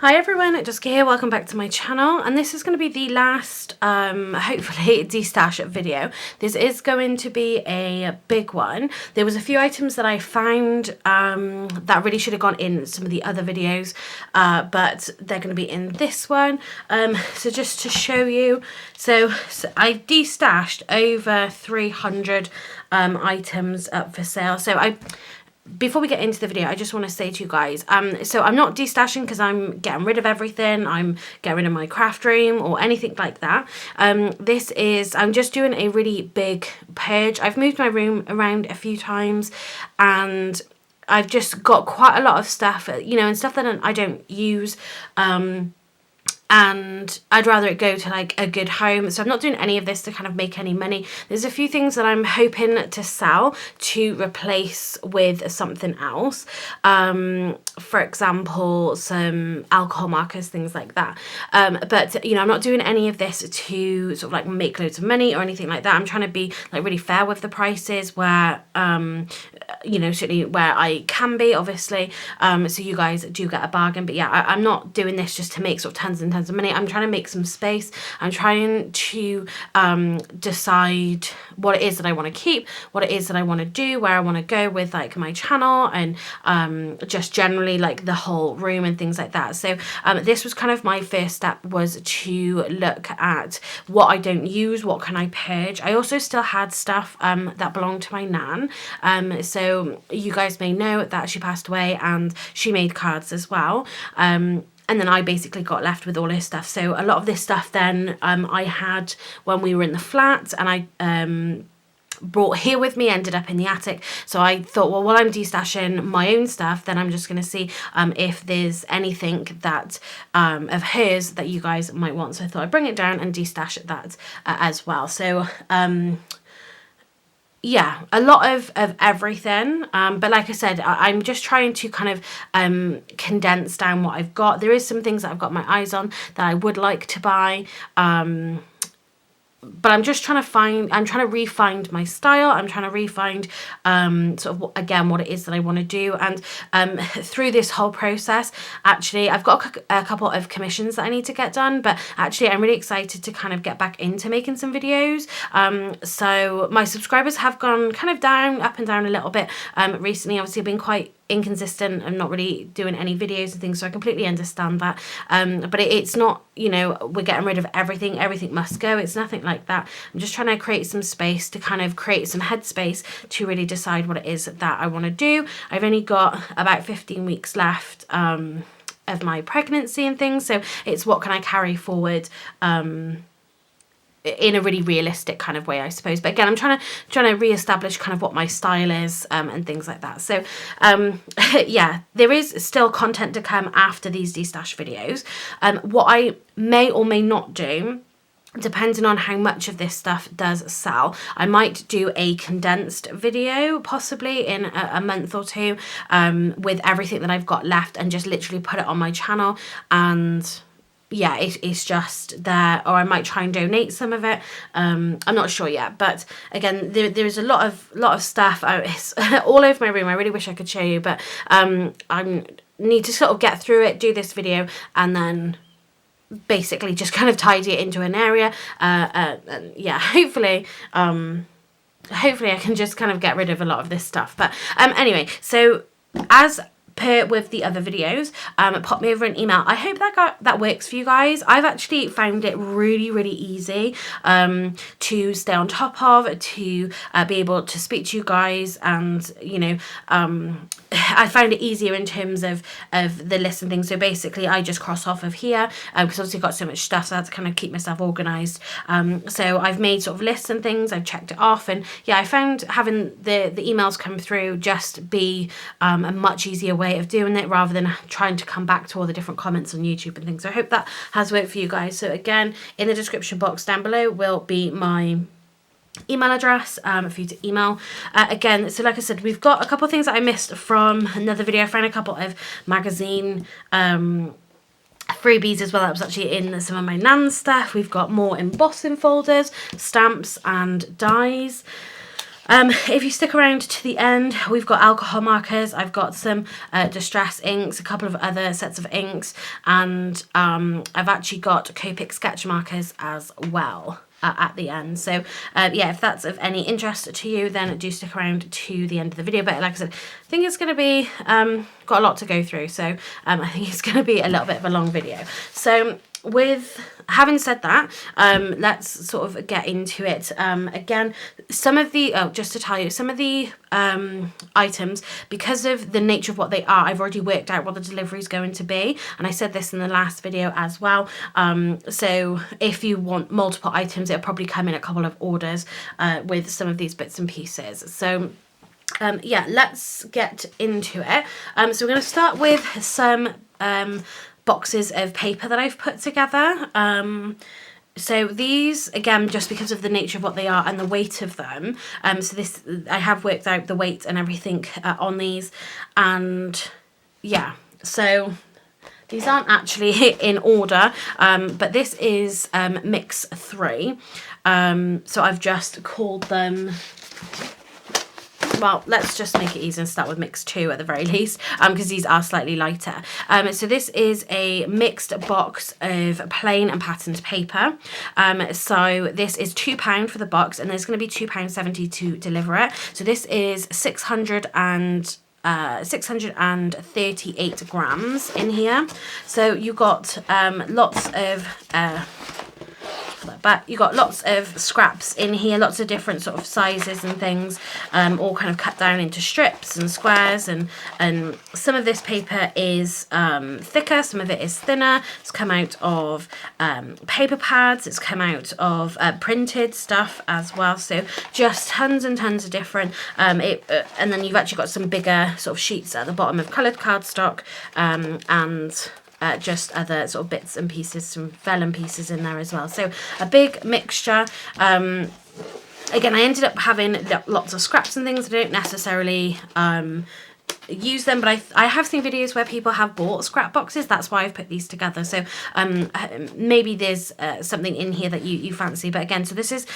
Hi everyone, Jessica here, welcome back to my channel, and this is going to be the last, hopefully, DESTASH video. This is going to be a big one. There was a few items that I found that really should have gone in some of the other videos, but they're going to be in this one. So just to show you, so I DESTASHed over 300 items up for sale. So before we get into the video, I just want to say to you guys, so I'm not destashing because I'm getting rid of everything, I'm getting rid of my craft room or anything like that. I'm just doing a really big purge. I've moved my room around a few times and I've just got quite a lot of stuff, you know, and stuff that I don't use, and I'd rather it go to like a good home. So I'm not doing any of this to kind of make any money. There's a few things that I'm hoping to sell to replace with something else. For example, some alcohol markers, things like that. But you know, I'm not doing any of this to sort of like make loads of money or anything like that. I'm trying to be like really fair with the prices where, you know, certainly where I can be, obviously. So you guys do get a bargain. But yeah, I'm not doing this just to make sort of tons and tons of money. I'm trying to make some space. I'm trying to decide what it is that I want to keep, what it is that I want to do, where I want to go with like my channel, and just generally like the whole room and things like that. So this was kind of my first step, was to look at what I don't use, what can I purge. I also still had stuff that belonged to my nan. So you guys may know that she passed away and she made cards as well. And then I basically got left with all her stuff. So a lot of this stuff then I had when we were in the flat, and I brought here with me, ended up in the attic. So I thought, well, while I'm destashing my own stuff, then I'm just going to see if there's anything that of hers that you guys might want. So I thought I'd bring it down and destash that as well. So yeah, a lot of everything, but like I said, I'm just trying to kind of condense down what I've got. There is some things that I've got my eyes on that I would like to buy, but I'm just trying to refine my style. I'm trying to refine sort of again what it is that I want to do. And through this whole process, actually I've got a couple of commissions that I need to get done, but actually I'm really excited to kind of get back into making some videos. So my subscribers have gone kind of up and down a little bit recently. Obviously I've been quite inconsistent and not really doing any videos and things, so I completely understand that, but it's not, you know, we're getting rid of everything must go. It's nothing like that. I'm just trying to create some space to kind of create some headspace to really decide what it is that I want to do. I've only got about 15 weeks left of my pregnancy and things, so it's what can I carry forward in a really realistic kind of way, I suppose. But again, I'm trying to re-establish kind of what my style is and things like that. So yeah, there is still content to come after these DESTASH videos. What I may or may not do, depending on how much of this stuff does sell, I might do a condensed video possibly in a month or two with everything that I've got left, and just literally put it on my channel. And yeah, it's just there, or I might try and donate some of it. I'm not sure yet, but again, there's a lot of stuff. It's all over my room. I really wish I could show you, but I need to sort of get through it, do this video, and then basically just kind of tidy it into an area. And yeah, hopefully I can just kind of get rid of a lot of this stuff. But anyway, so as per with the other videos, pop me over an email. I hope that works for you guys. I've actually found it really easy to stay on top of, to be able to speak to you guys, and you know, I found it easier in terms of the list and things. So basically I just cross off of here, because obviously I've got so much stuff, so I had to kind of keep myself organised. So I've made sort of lists and things, I've checked it off, and yeah, I found having the emails come through just be a much easier way of doing it, rather than trying to come back to all the different comments on YouTube and things. So I hope that has worked for you guys. So again, in the description box down below will be my email address for you to email. Again, so like I said, we've got a couple of things that I missed from another video. I found a couple of magazine freebies as well. That was actually in some of my nan's stuff. We've got more embossing folders, stamps and dies. If you stick around to the end, we've got alcohol markers, I've got some Distress inks, a couple of other sets of inks, and I've actually got Copic sketch markers as well at the end. So yeah, if that's of any interest to you, then do stick around to the end of the video. But like I said, I think it's going to be got a lot to go through, so I think it's going to be a little bit of a long video. So with having said that, let's sort of get into it. Again, some of the just to tell you, some of the items, because of the nature of what they are, I've already worked out what the delivery is going to be, and I said this in the last video as well. So if you want multiple items, it'll probably come in a couple of orders with some of these bits and pieces. So yeah, let's get into it. So we're going to start with some boxes of paper that I've put together. So these, again, just because of the nature of what they are and the weight of them, so this, I have worked out the weight and everything on these, and yeah, so these aren't actually in order, but this is mix 3, so I've just called them, well, let's just make it easy and start with mix 2 at the very least, because these are slightly lighter. So this is a mixed box of plain and patterned paper. So this is £2 for the box, and there's going to be £2.70 to deliver it. So this is 638 grams in here. So you got lots of but you got lots of scraps in here, lots of different sort of sizes and things, all kind of cut down into strips and squares, and some of this paper is thicker, some of it is thinner. It's come out of paper pads, it's come out of printed stuff as well, so just tons and tons of different, and then you've actually got some bigger sort of sheets at the bottom of coloured cardstock, and just other sort of bits and pieces, some vellum pieces in there as well. So a big mixture. Again, I ended up having lots of scraps and things. I don't necessarily use them, but I have seen videos where people have bought scrap boxes. That's why I've put these together. So maybe there's something in here that you fancy. But again, so this is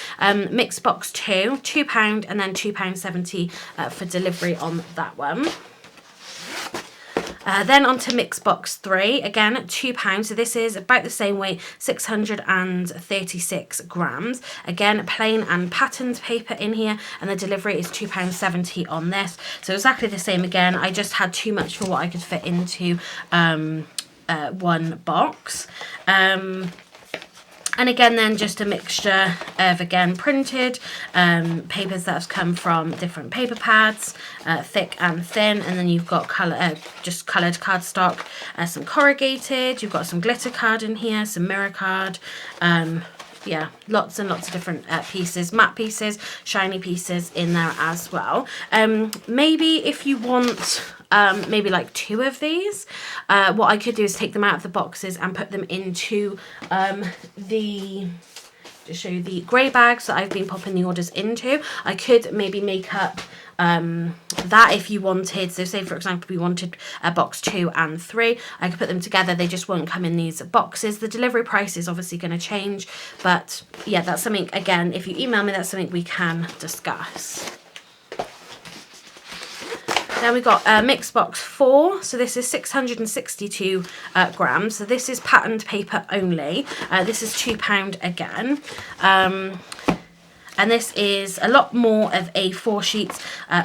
mixed box 2, £2, and then £2.70 for delivery on that one. Then on to mix box 3, again £2, so this is about the same weight, 636 grams. Again, plain and patterned paper in here, and the delivery is £2.70 on this. So exactly the same again, I just had too much for what I could fit into one box. And again, then just a mixture of, again, printed papers that have come from different paper pads, thick and thin. And then you've got just coloured cardstock, some corrugated. You've got some glitter card in here, some mirror card. Yeah, lots and lots of different pieces, matte pieces, shiny pieces in there as well. Maybe if you want maybe like 2 of these, what I could do is take them out of the boxes and put them into to show you the grey bags that I've been popping the orders into. I could maybe make up that if you wanted. So say for example we wanted box 2 and 3, I could put them together. They just won't come in these boxes. The delivery price is obviously going to change, but yeah, that's something, again, if you email me, that's something we can discuss. Then we got mixed box 4, so this is 662 grams. So this is patterned paper only. This is £2 again. And this is a lot more of A4 sheets,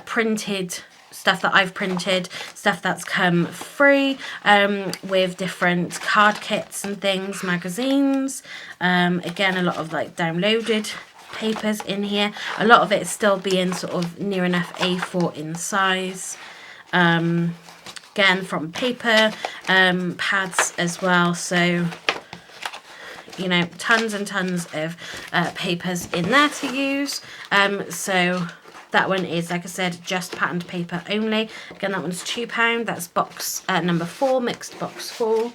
printed stuff that I've printed, stuff that's come free, with different card kits and things, magazines. Again, a lot of like downloaded papers in here. A lot of it is still being sort of near enough A4 in size. Again, from paper pads as well. So, you know, tons and tons of papers in there to use. So that one is, like I said, just patterned paper only. Again, that one's £2. That's box number 4, mixed box 4.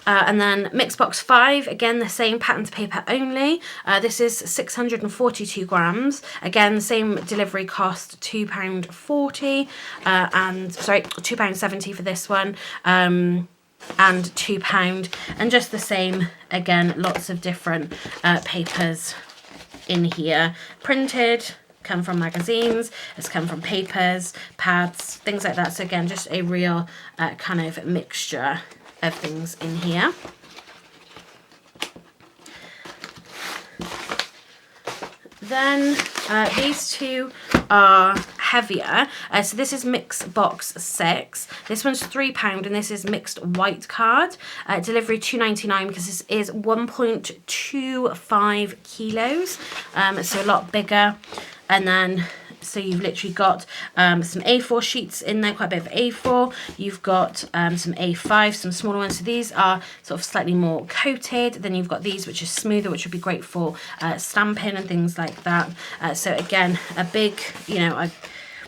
And then mixed box 5, again the same patterned paper only. This is 642 grams. Again, the same delivery cost, £2.40, and sorry, £2.70 for this one, and £2, and just the same again, lots of different papers in here printed, come from magazines, it's come from papers, pads, things like that. So again, just a real kind of mixture of things in here. Then these two are heavier. So this is mix box 6. This one's £3 and this is mixed white card. Delivery £2.99 because this is 1.25 kilos. So a lot bigger. And then so you've literally got some A4 sheets in there, quite a bit of A4. You've got some A5, some smaller ones. So these are sort of slightly more coated. Then you've got these, which is smoother, which would be great for stamping and things like that. So again, a big, you know, I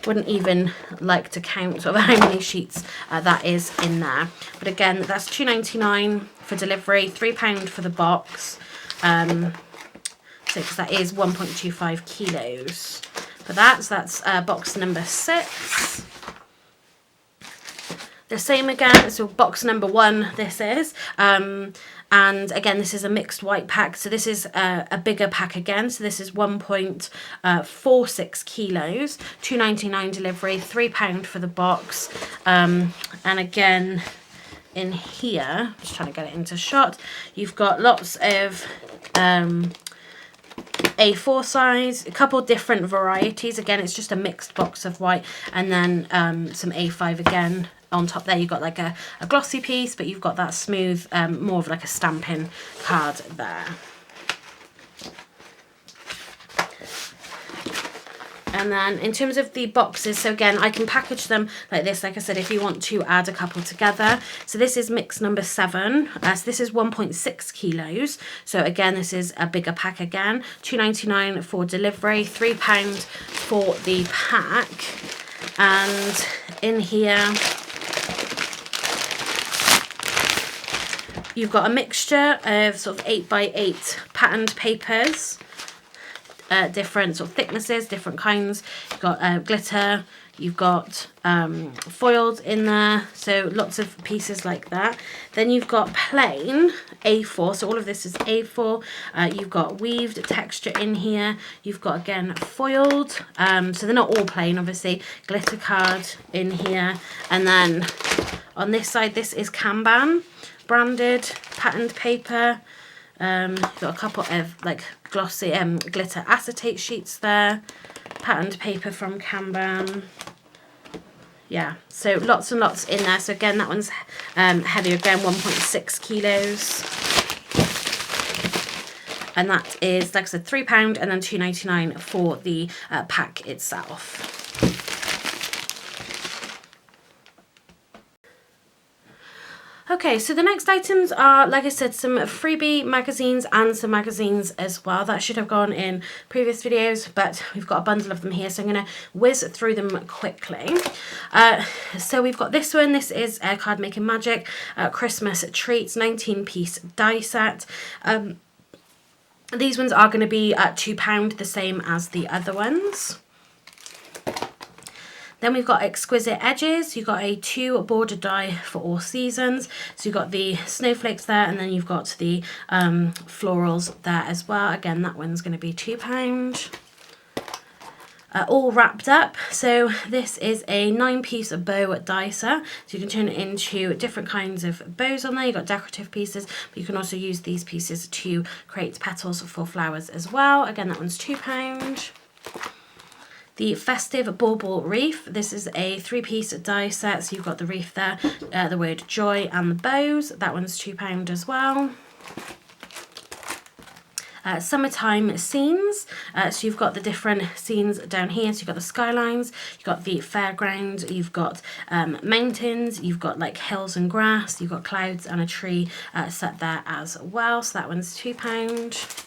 wouldn't even like to count sort of how many sheets that is in there. But again, that's £2.99 for delivery, £3 for the box. So because that is 1.25 kilos. For that, so that's box number 6. The same again, so box number 1 this is. And again, this is a mixed white pack. So this is a bigger pack again. So this is 1.46 kilos, £2.99 delivery, £3 for the box. And again, in here, just trying to get it into shot, you've got lots of A4 size, a couple different varieties. Again, it's just a mixed box of white, and then some A5 again on top there. You've got like a glossy piece, but you've got that smooth, more of like a stamping card there. And then in terms of the boxes, so again, I can package them like this, like I said, if you want to add a couple together. So this is mix number 7. So this is 1.6 kilos. So again, this is a bigger pack again. £2.99 for delivery, £3 for the pack. And in here, you've got a mixture of sort of 8x8 patterned papers. Different sort of thicknesses, different kinds. You've got glitter, you've got foiled in there, so lots of pieces like that. Then you've got plain A4, so all of this is A4. You've got weaved texture in here. You've got, again, foiled, so they're not all plain, obviously. Glitter card in here. And then on this side, this is Kanban, branded, patterned paper. You've got a couple of like glossy glitter acetate sheets there, patterned paper from Kanban. Yeah, so lots and lots in there. So again, that one's heavier again, 1.6 kilos. And that is, like I said, £3 and then £2.99 for the pack itself. Okay, so the next items are, like I said, some freebie magazines and some magazines as well. That should have gone in previous videos, but we've got a bundle of them here, so I'm going to whiz through them quickly. So we've got this one. This is Card Making Magic Christmas Treats 19-piece die set. These ones are going to be at £2, the same as the other ones. Then we've got Exquisite Edges. You've got a 2 border die for all seasons. So you've got the snowflakes there, and then you've got the florals there as well. Again, that one's going to be £2. All wrapped up. So this is a 9-piece bow die set. So you can turn it into different kinds of bows on there. You've got decorative pieces, but you can also use these pieces to create petals for flowers as well. Again, that one's £2. The Festive Bauble Wreath. This is a 3-piece die set. So you've got the wreath there, the word joy, and the bows. That one's £2 as well. Summertime Scenes. So you've got the different scenes down here. So you've got the skylines, you've got the fairground, you've got mountains, you've got like hills and grass, you've got clouds and a tree set there as well. So that one's £2.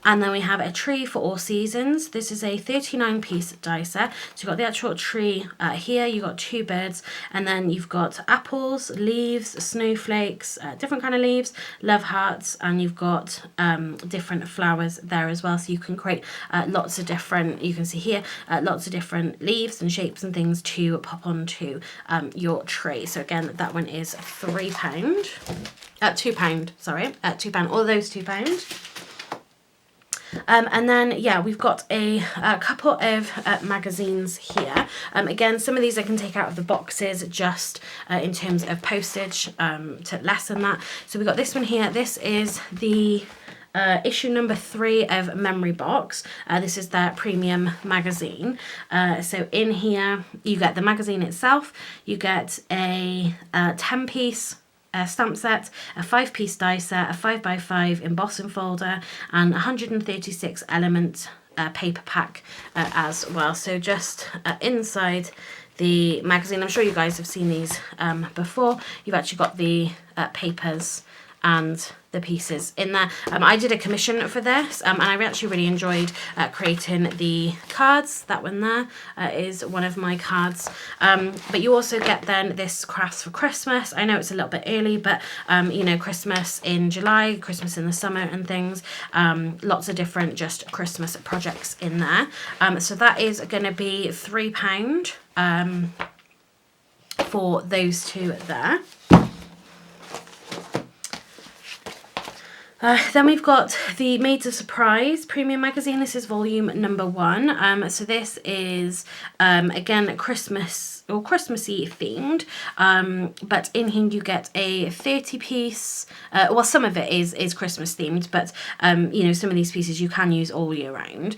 And then we have a tree for all seasons. This is a 39-piece die set. So you've got the actual tree here, you've got 2 birds, and then you've got apples, leaves, snowflakes, different kind of leaves, love hearts, and you've got different flowers there as well. So you can create lots of different, you can see here, lots of different leaves and shapes and things to pop onto your tree. So again, that one is £2, sorry, £2, all those £2. And then, yeah, we've got a couple of magazines here. Again, some of these I can take out of the boxes just in terms of postage to lessen that. So we've got this one here. This is the issue number 3 of Memory Box. This is their premium magazine. So in here you get the magazine itself, you get a 10-piece stamp set, a 5-piece die set, a 5x5 embossing folder, and 136 element paper pack as well. So just inside the magazine, I'm sure you guys have seen these before, you've actually got the papers and the pieces in there. I did a commission for this and I actually really enjoyed creating the cards. That one there is one of my cards. But you also get then this crafts for Christmas. I know it's a little bit early, but you know, Christmas in July, Christmas in the summer and things. Lots of different just Christmas projects in there. So that is going to be £3 for those two there. Then we've got the Maids of Surprise premium magazine. This is volume number 1. So this is, again, Christmas or Christmassy themed. But in here you get a 30-piece, well, some of it is Christmas themed, but, you know, some of these pieces you can use all year round.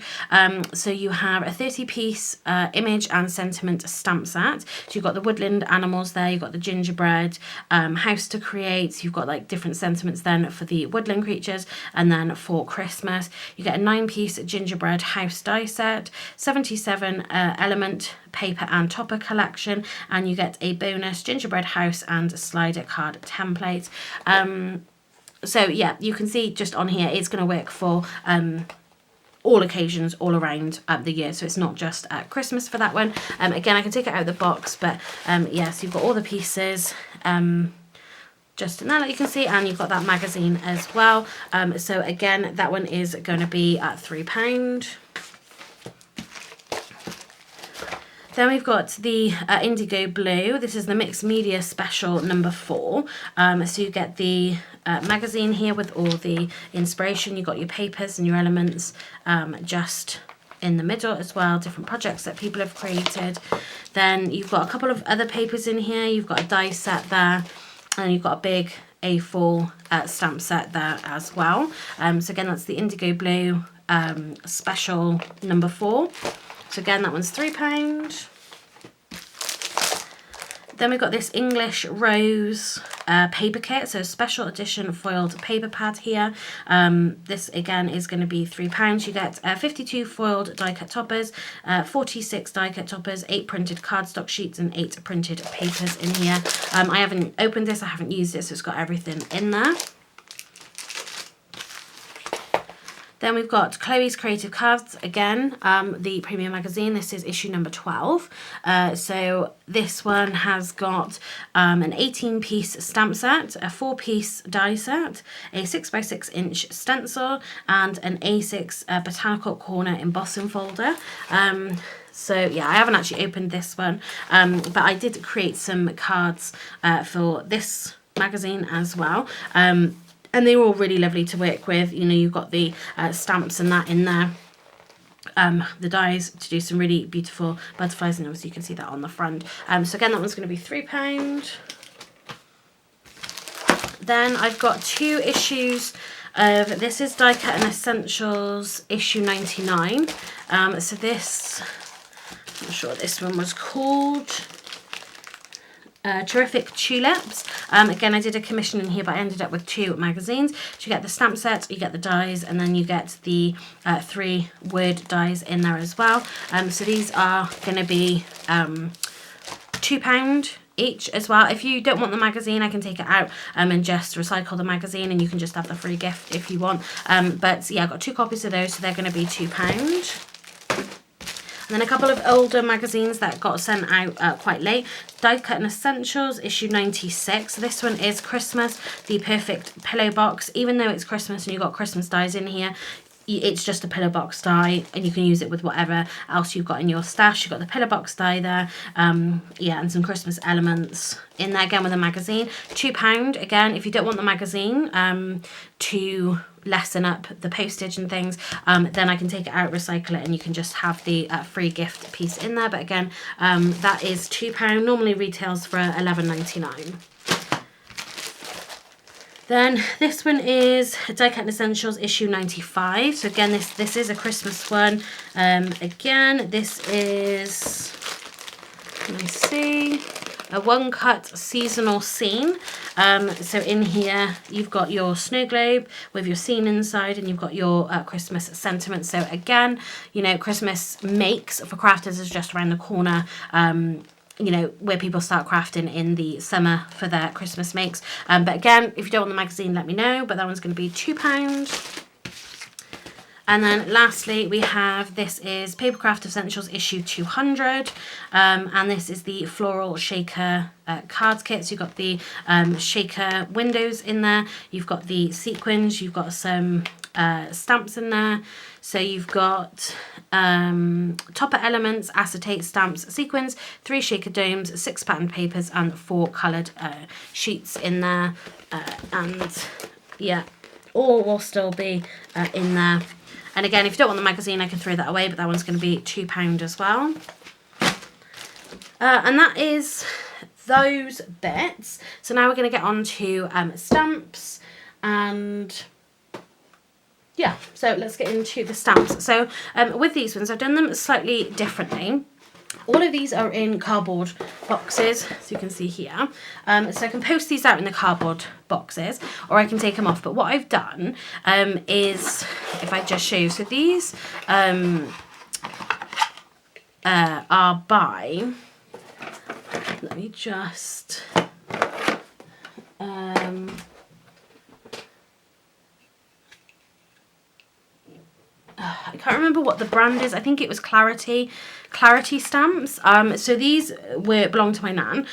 So you have a 30-piece image and sentiment stamp set. So you've got the woodland animals there, you've got the gingerbread house to create, you've got like different sentiments then for the woodland creatures, and then for Christmas you get a 9-piece gingerbread house die set, 77 element paper and topper collection, and you get a bonus gingerbread house and slider card template. So yeah, you can see just on here it's going to work for all occasions all around the year, so it's not just at Christmas for that one. Again, I can take it out of the box, but yes, you've got all the pieces just in there that you can see, and you've got that magazine as well. So again, that one is going to be at £3. Then we've got the Indigo Blue. This is the Mixed Media Special number 4. So you get the magazine here with all the inspiration. You've got your papers and your elements just in the middle as well, different projects that people have created. Then you've got a couple of other papers in here. You've got a die set there, and you've got a big A4 stamp set there as well. So again, that's the Indigo Blue Special number 4. So again, that one's £3. Then we've got this English Rose paper kit, so special edition foiled paper pad here. This again is going to be £3. You get 52 foiled die cut toppers, 46 die cut toppers, 8 printed cardstock sheets, and 8 printed papers in here. I haven't opened this, I haven't used it, so it's got everything in there. Then we've got Chloe's Creative Cards, again, the premium magazine. This is issue number 12. So this one has got an 18-piece stamp set, a 4-piece die set, a 6x6 inch stencil, and an A6 botanical corner embossing folder. So yeah, I haven't actually opened this one, but I did create some cards for this magazine as well. And they were all really lovely to work with. You know, you've got the stamps and that in there. The dies to do some really beautiful butterflies, and obviously you can see that on the front. So again, that one's going to be £3. Then I've got 2 issues of, this is Die Cut and Essentials issue 99. So this, I'm not sure what this one was called. Terrific Tulips. Again, I did a commission in here, but I ended up with 2 magazines. So you get the stamp set, you get the dies, and then you get the 3 word dies in there as well. So these are going to be £2 each as well. If you don't want the magazine, I can take it out and just recycle the magazine, and you can just have the free gift if you want. But yeah, I've got 2 copies of those, so they're going to be £2. And then a couple of older magazines that got sent out quite late. Die Cut and Essentials, issue 96. This one is Christmas, the Perfect Pillow Box. Even though it's Christmas and you've got Christmas dies in here, it's just a pillar box die, and you can use it with whatever else you've got in your stash. You've got the pillar box die there, yeah, and some Christmas elements in there, again with a magazine. £2. Again, if you don't want the magazine to lessen up the postage and things, then I can take it out, recycle it, and you can just have the free gift piece in there. But again, that is £2. Normally retails for £11.99. Then this one is Die Cut Essentials issue 95. So again, this is a Christmas one. Again, this is, let me see, a one cut seasonal scene. So in here you've got your snow globe with your scene inside, and you've got your Christmas sentiment. So again, you know, Christmas makes for crafters is just around the corner. You know, where people start crafting in the summer for their Christmas makes. But again, if you don't want the magazine, let me know. But that one's going to be £2. And then lastly, we have, this is Papercraft Essentials issue 200. And this is the Floral Shaker cards kit. So you've got the shaker windows in there. You've got the sequins. You've got some stamps in there. So you've got topper elements, acetate stamps, sequins, 3 shaker domes, 6 patterned papers, and 4 coloured sheets in there. And yeah, all will still be in there. And again, if you don't want the magazine, I can throw that away, but that one's going to be £2 as well. And that is those bits. So now we're going to get on to stamps, and yeah, so let's get into the stamps. So with these ones, I've done them slightly differently. All of these are in cardboard boxes, so you can see here. So I can post these out in the cardboard boxes, or I can take them off. But what I've done is, if I just show you, so these are by, let me just, I can't remember what the brand is. I think it was Clarity stamps. So these belong to my nan.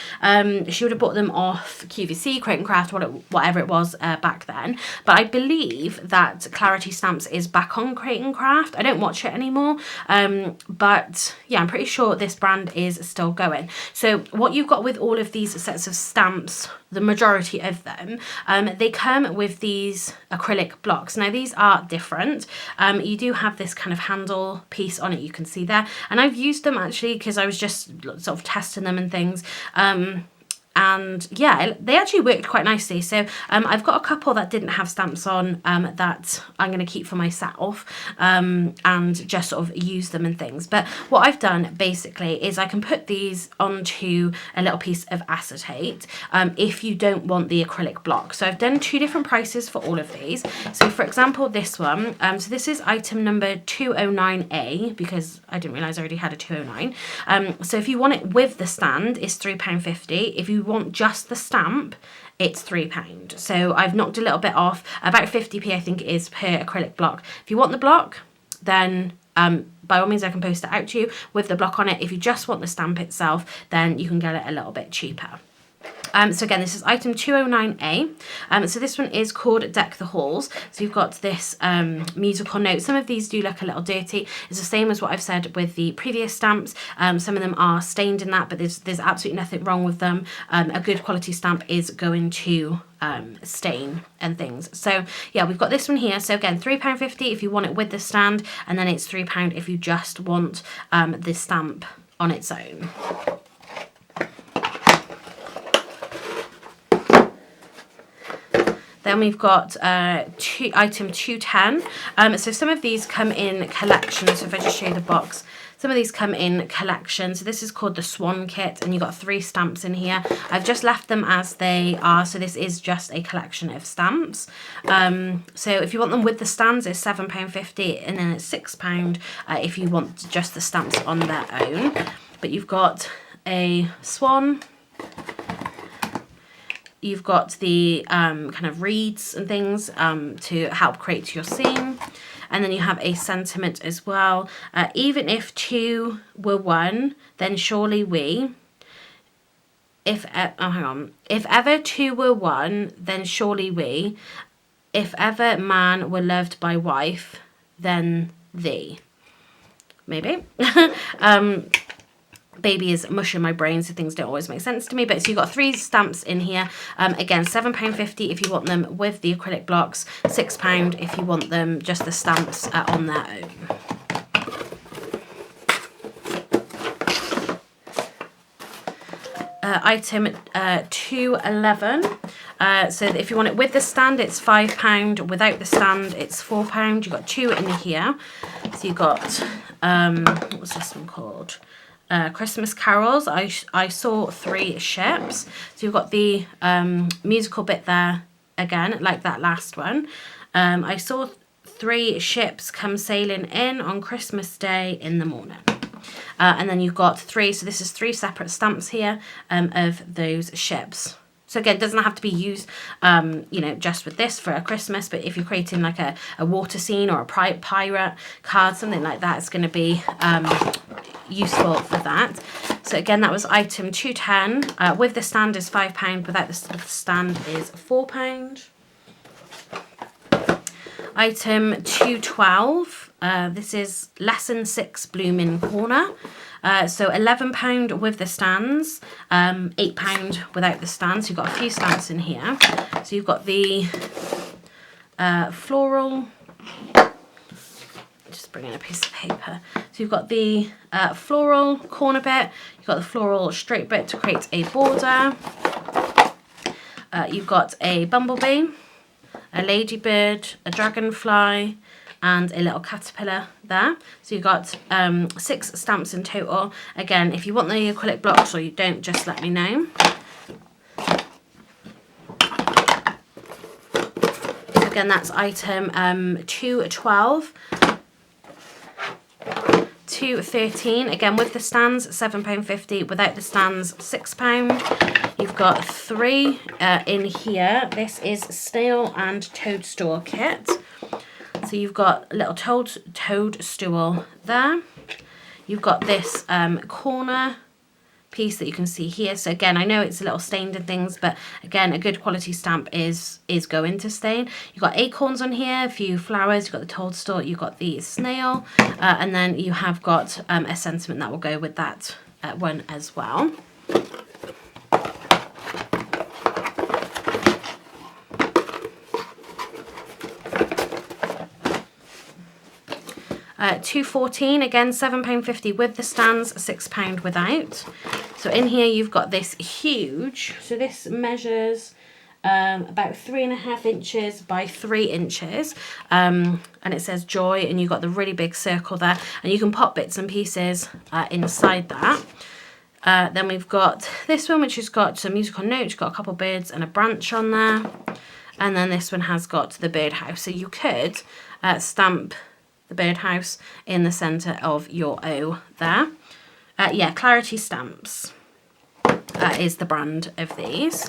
She would have bought them off QVC, Create and Craft, whatever it was back then. But I believe that Clarity stamps is back on Create and Craft. I don't watch it anymore. But yeah, I'm pretty sure this brand is still going. So what you've got with all of these sets of stamps, the majority of them, they come with these acrylic blocks. Now these are different. You do have this kind of handle piece on it, you can see there, and I've used them actually because I was just sort of testing them and things. And yeah, they actually worked quite nicely. So I've got a couple that didn't have stamps on that I'm going to keep for myself and just sort of use them and things. But what I've done basically is I can put these onto a little piece of acetate if you don't want the acrylic block. So I've done 2 different prices for all of these. So for example, this one, so this is item number 209A, because I didn't realise I already had a 209. So if you want it with the stand, it's £3.50. If you want just the stamp, it's £3. So I've knocked a little bit off, about 50p I think it is per acrylic block. If you want the block, then by all means I can post it out to you with the block on it. If you just want the stamp itself, then you can get it a little bit cheaper. So again, this is item 209A. So this one is called Deck the Halls. So you've got this musical note. Some of these do look a little dirty. It's the same as what I've said with the previous stamps. Some of them are stained in that, but there's absolutely nothing wrong with them. A good quality stamp is going to stain and things. So yeah, we've got this one here. So again, £3.50 if you want it with the stand, and then it's £3 if you just want the stamp on its own. Then we've got item 210. So some of these come in collections. So if I just show you the box, some of these come in collection. So this is called the Swan Kit, and you've got 3 stamps in here. I've just left them as they are. So this is just a collection of stamps. So if you want them with the stands, it's £7.50, and then it's £6 if you want just the stamps on their own. But you've got a swan. You've got the kind of reeds and things to help create your scene. And then you have a sentiment as well. Even if 2 were 1, then surely we. If ever 2 were 1, then surely we. If ever man were loved by wife, then thee. Maybe. Baby is mush in my brain, so things don't always make sense to me. But so you've got 3 stamps in here. Again, £7.50 if you want them with the acrylic blocks, £6 if you want them just the stamps on their own. Item 211. So if you want it with the stand, it's £5. Without the stand, it's £4. You've got 2 in here. So you've got, what's this one called? Christmas carols. I saw 3 ships. So you've got the musical bit there again, like that last one. I saw 3 ships come sailing in on Christmas Day in the morning. And then you've got 3, so this is 3 separate stamps here of those ships. So again, it doesn't have to be used, you know, just with this for a Christmas, but if you're creating like a water scene or a pirate card, something like that, it's going to be useful for that. So again, that was item 210. With the stand is £5, without the stand is £4. Item 212. This is lesson 6 blooming corner. So £11 with the stands, £8 without the stands. So you've got a few stamps in here. So you've got the floral, just bring in a piece of paper. So you've got the floral corner bit, you've got the floral straight bit to create a border. You've got a bumblebee, a ladybird, a dragonfly, and a little caterpillar there. So you've got 6 stamps in total. Again, if you want the acrylic blocks or you don't, just let me know. So again, that's item 212. 213, again with the stands, £7.50, without the stands, £6. You've got 3 in here. This is snail and toadstool kit. So you've got a little toadstool there. You've got this corner piece that you can see here. So again, I know it's a little stained and things, but again, a good quality stamp is going to stain. You've got acorns on here, a few flowers, you've got the toadstool, you've got the snail, and then you have got a sentiment that will go with that one as well. £214, again £7.50 with the stands, £6 without. So in here you've got this huge, so this measures about 3.5 inches by 3 inches, and it says joy, and you've got the really big circle there, and you can pop bits and pieces inside that. Then we've got this one, which has got some musical notes, got a couple birds and a branch on there, and then this one has got the birdhouse. So you could stamp the birdhouse in the centre of your O there. Yeah, Clarity Stamps is the brand of these.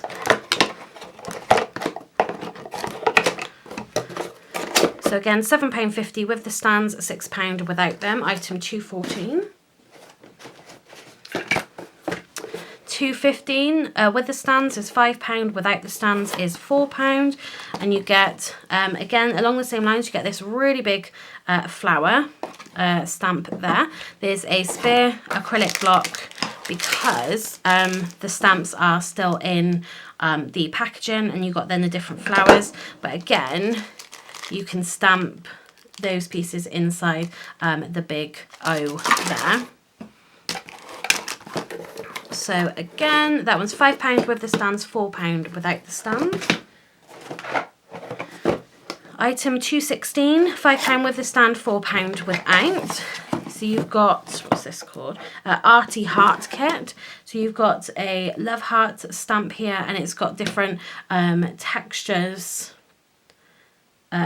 So again, £7.50 with the stands, £6 without them. Item 214. £215 with the stands is £5, without the stands is £4, and you get again along the same lines, you get this really big flower stamp there. There's a spare acrylic block because the stamps are still in the packaging, and you've got then the different flowers, but again you can stamp those pieces inside the big O there. So again, that one's £5 with the stands, £4 without the stand. Item 216, £5 with the stand, £4 without. So you've got, what's this called? Arty Heart Kit. So you've got a love heart stamp here, and it's got different textures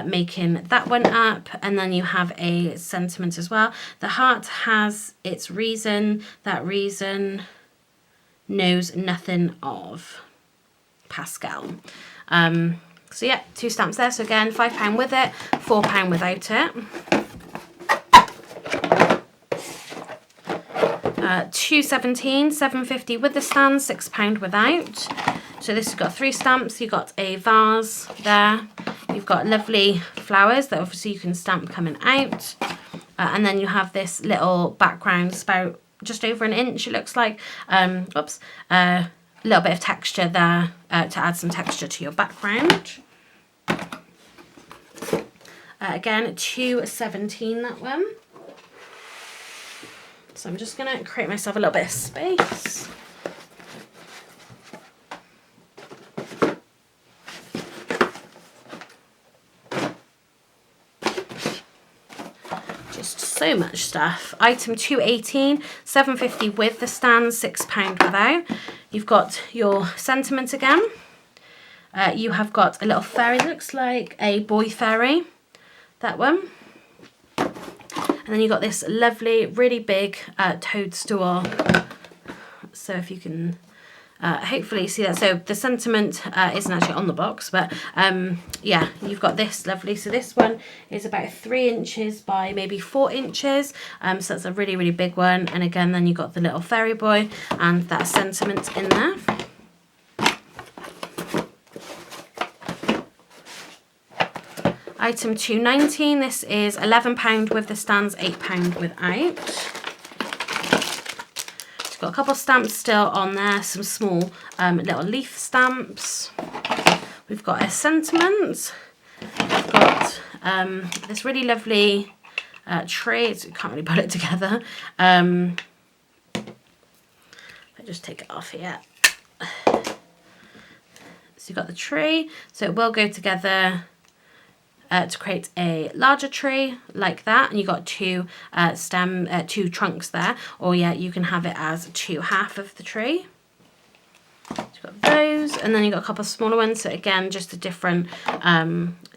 making that one up, and then you have a sentiment as well. The heart has its reason, that reason knows nothing of. Pascal. So yeah, 2 stamps there. So again, £5 with it, £4 without it. 217, £7.50 with the stand, £6 without. So this has got 3 stamps. You've got a vase there. You've You've got lovely flowers that obviously you can stamp coming out. And then you have this little background. It's about just over an inch, it looks like. Oops. A little bit of texture there to add some texture to your background. Again, 217 that one. So I'm just going to create myself a little bit of space. Just so much stuff. Item 218, £7.50 with the stand, £6 without. You've got your sentiment again. You have got a little fairy that looks like a boy fairy. That one. And then you got this lovely, really big toadstool. So if you can hopefully see that. So the sentiment isn't actually on the box, but yeah, you've got this lovely. So this one is about 3 inches by maybe 4 inches. So that's a really, really big one. And again, then you've got the little fairy boy and that sentiment in there. Item 219, this is £11 with the stands, £8 without. It's got a couple of stamps still on there, some small little leaf stamps. We've got a sentiment. We've got this really lovely tray. You can't really put it together. I just take it off here. So you've got the tree, so it will go together to create a larger tree like that, and you got two trunks there, or yeah, you can have it as half of the tree. So you've got those, and then you've got a couple of smaller ones, so again just the different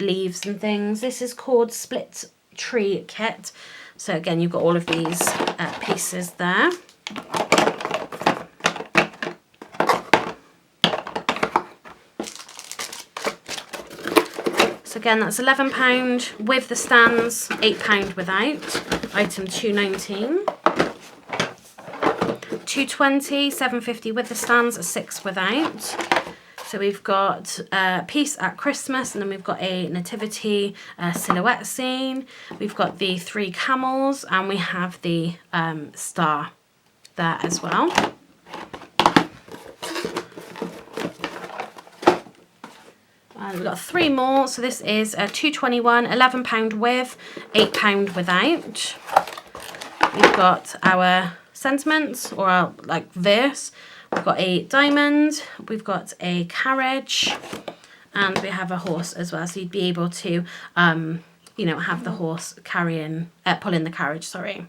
leaves and things. This is called Split Tree Kit, so again you've got all of these pieces there. So again, that's £11 with the stands, £8 without. Item 219. 220, £7.50 with the stands, £6 without. So we've got Peace at Christmas, and then we've got a nativity silhouette scene. We've got the 3 camels, and we have the star there as well. We've got 3 more, so this is 221, £11 with, £8 without. We've got our sentiments, or our like verse. We've got a diamond, we've got a carriage, and we have a horse as well. So you'd be able to, you know, have the horse pull in the carriage, sorry.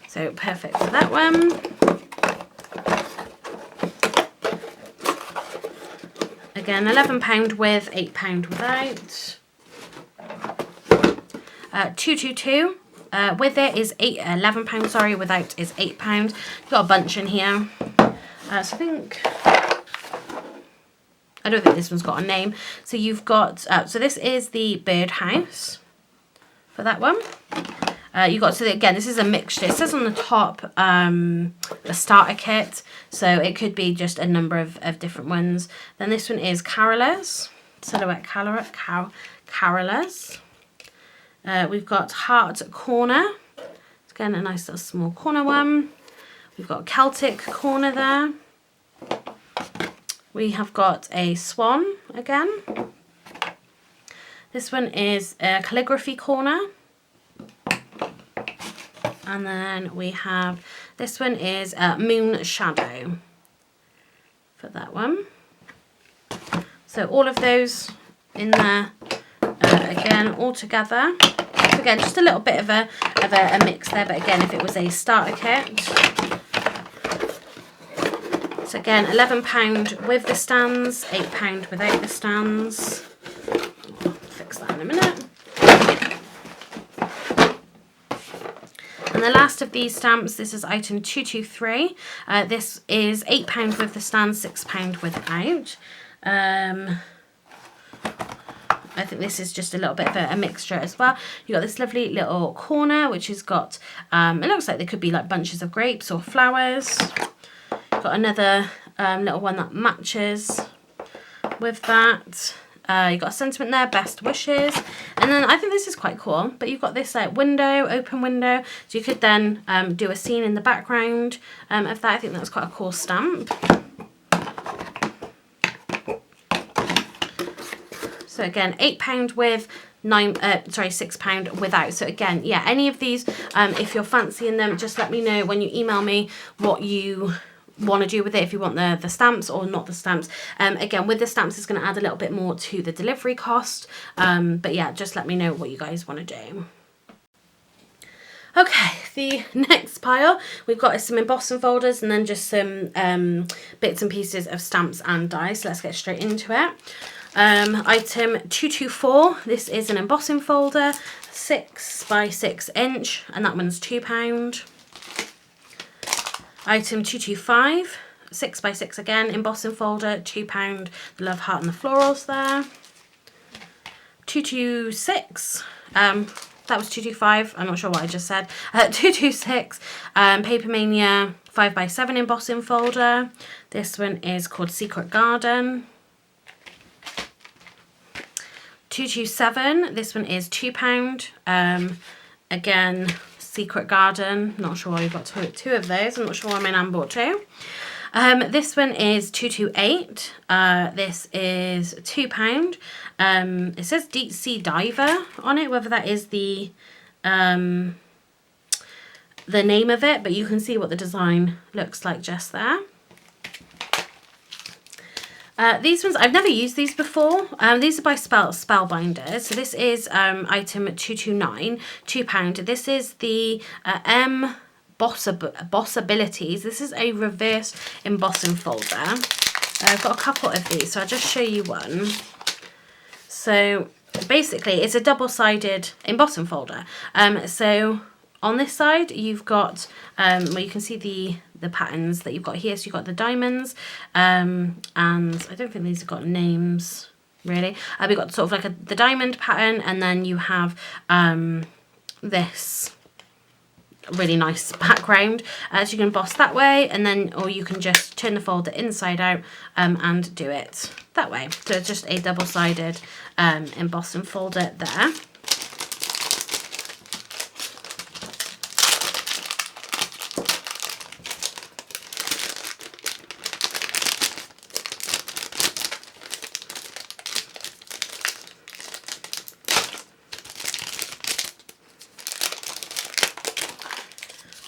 So perfect for that one. Again, £11 with, £8 without. 222 with it is £11, sorry, without is £8. You've got a bunch in here. So I don't think this one's got a name. So you've got, so this is the birdhouse for that one. You got, so again, this is a mixture. It says on the top a starter kit, so it could be just a number of different ones. Then this one is carolers, silhouette carolers. We've got heart corner. Again, a nice little small corner one. We've got Celtic corner there. We have got a swan again. This one is a calligraphy corner. And then we have, this one is Moon Shadow for that one. So all of those in there, again, all together. So again, just a little bit of a mix there, but again, if it was a starter kit. So again, £11 with the stands, £8 without the stands. I'll fix that in a minute. And the last of these stamps, this is item 223. This is £8 with the stands, £6 without. I think this is just a little bit of a mixture as well. You got this lovely little corner, which has got, it looks like there could be like bunches of grapes or flowers. Got another little one that matches with that. You've got a sentiment there, best wishes. And then I think this is quite cool, but you've got this like window, open window. So you could then do a scene in the background of that. I think that's quite a cool stamp. So again, £8 with, £6 without. So again, yeah, any of these, if you're fancying them, just let me know when you email me what you want to do with it, if you want the stamps or not the stamps. Again, with the stamps, it's going to add a little bit more to the delivery cost. But yeah, just let me know what you guys want to do. Okay, the next pile we've got is some embossing folders and then just some bits and pieces of stamps and dies. So let's get straight into it. Item 224, this is an embossing folder, 6 by 6 inch, and that one's £2. Item 225, 6 by 6 again, embossing folder, £2, the love heart and the florals there. 226, that was 225, I'm not sure what I just said. 226, Paper Mania 5 by 7 embossing folder. This one is called Secret Garden. 227, this one is £2. Again, Secret Garden. Not sure why we've got two of those. I'm not sure why my nan bought two. This one is 228. This is £2. It says Deep Sea Diver on it, whether that is the name of it, but you can see what the design looks like just there. These ones, I've never used these before. These are by Spellbinders. So this is item 229, £2. This is the Embossabilities. This is a reverse embossing folder. I've got a couple of these, so I'll just show you one. So basically, it's a double-sided embossing folder. So on this side, you've got, well, you can see the patterns that you've got here. So you've got the diamonds, and I don't think these have got names, really. We've got sort of like the diamond pattern, and then you have this really nice background. So you can emboss that way, and then, or you can just turn the folder inside out and do it that way. So it's just a double-sided embossing folder there.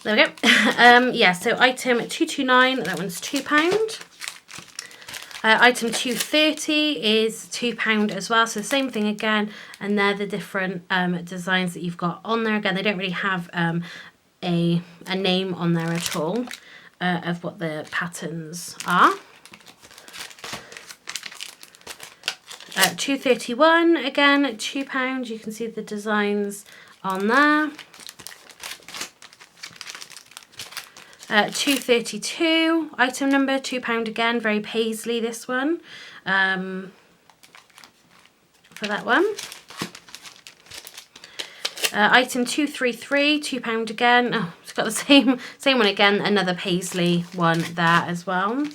There we go. Yeah, so item 229, that one's £2. Item 230 is £2 as well. So the same thing again, and they're the different designs that you've got on there. Again, they don't really have a name on there at all of what the patterns are. 231, again, £2. You can see the designs on there. 232, item number, £2 again, very paisley this one, for that one. Item 233, £2 again. Oh, it's got the same one again, another paisley one there as well.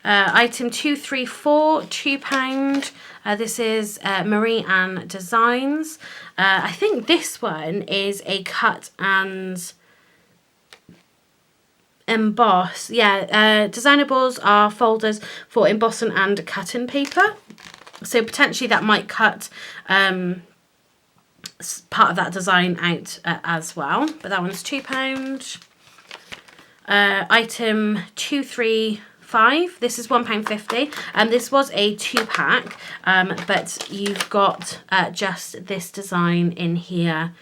Item 234, £2. This is Marie Anne Designs. I think this one is a cut and emboss. Yeah, designables are folders for embossing and cutting paper. So potentially that might cut part of that design out as well. But that one's £2. Item 235. This is £1.50. This was a 2-pack, but you've got just this design in here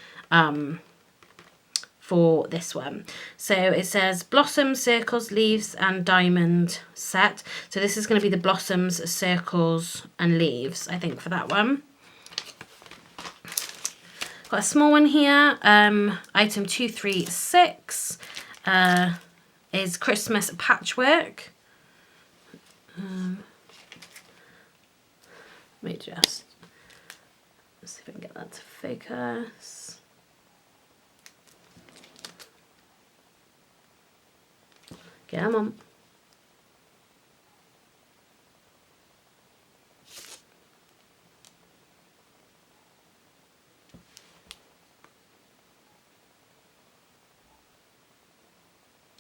for this one. So it says blossoms, circles, leaves and diamond set. So this is going to be the blossoms, circles and leaves, I think, for that one. Got a small one here. Item 236 is Christmas patchwork. Let me just see if I can get that to focus. Come on.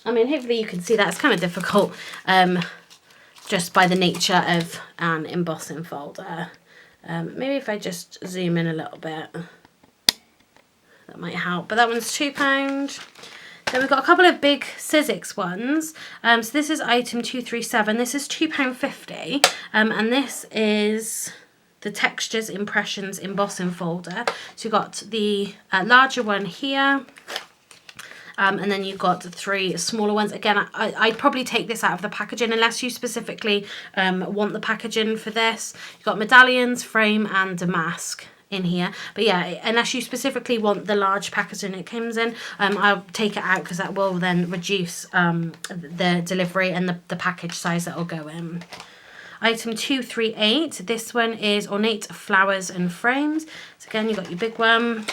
I mean, hopefully you can see that. It's kind of difficult just by the nature of an embossing folder. Maybe if I just zoom in a little bit, that might help. But that one's £2. Then we've got a couple of big Sizzix ones. So this is item 237. This is £2.50. And this is the Textures Impressions embossing folder. So you've got the larger one here. And then you've got the 3 smaller ones. Again, I'd probably take this out of the packaging unless you specifically want the packaging for this. You've got medallions, frame and damask in here. But yeah, unless you specifically want the large packaging it comes in, I'll take it out because that will then reduce the delivery and the package size that will go in. Item 238, this one is Ornate Flowers and Frames. So again, you've got your big one.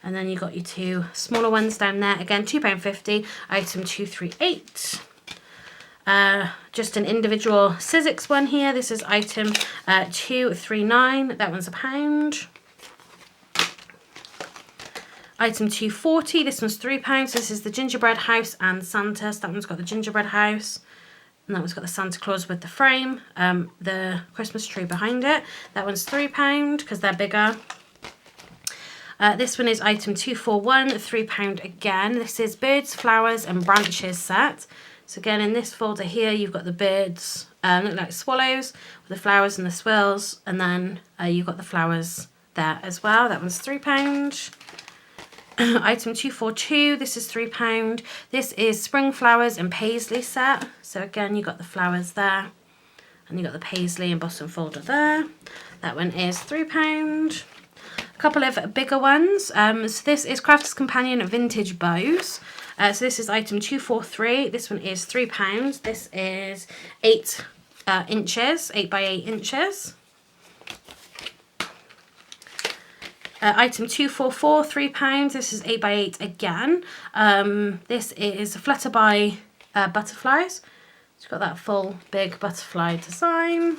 And then you've got your 2 smaller ones down there. Again, £2.50, item 238. Just an individual Sizzix one here. This is item 239. That one's £1. Item 240. This one's £3. This is the Gingerbread House and Santa. So that one's got the Gingerbread House. And that one's got the Santa Claus with the frame. The Christmas tree behind it. That one's £3 because they're bigger. This one is item 241, £3 again. This is Birds, Flowers and Branches set. So again, in this folder here, you've got the birds, look like swallows, with the flowers and the swirls. And then you've got the flowers there as well. That one's £3. Item 242, this is £3. This is Spring Flowers and Paisley set. So again, you've got the flowers there. And you've got the Paisley embossing folder there. That one is £3. A couple of bigger ones. So this is Crafter's Companion Vintage Bows. So this is item 243. This one is £3. This is 8 inches, 8 by 8 inches. Item 244, £3. This is 8 by 8 again. This is Flutterby butterflies. It's got that full big butterfly design.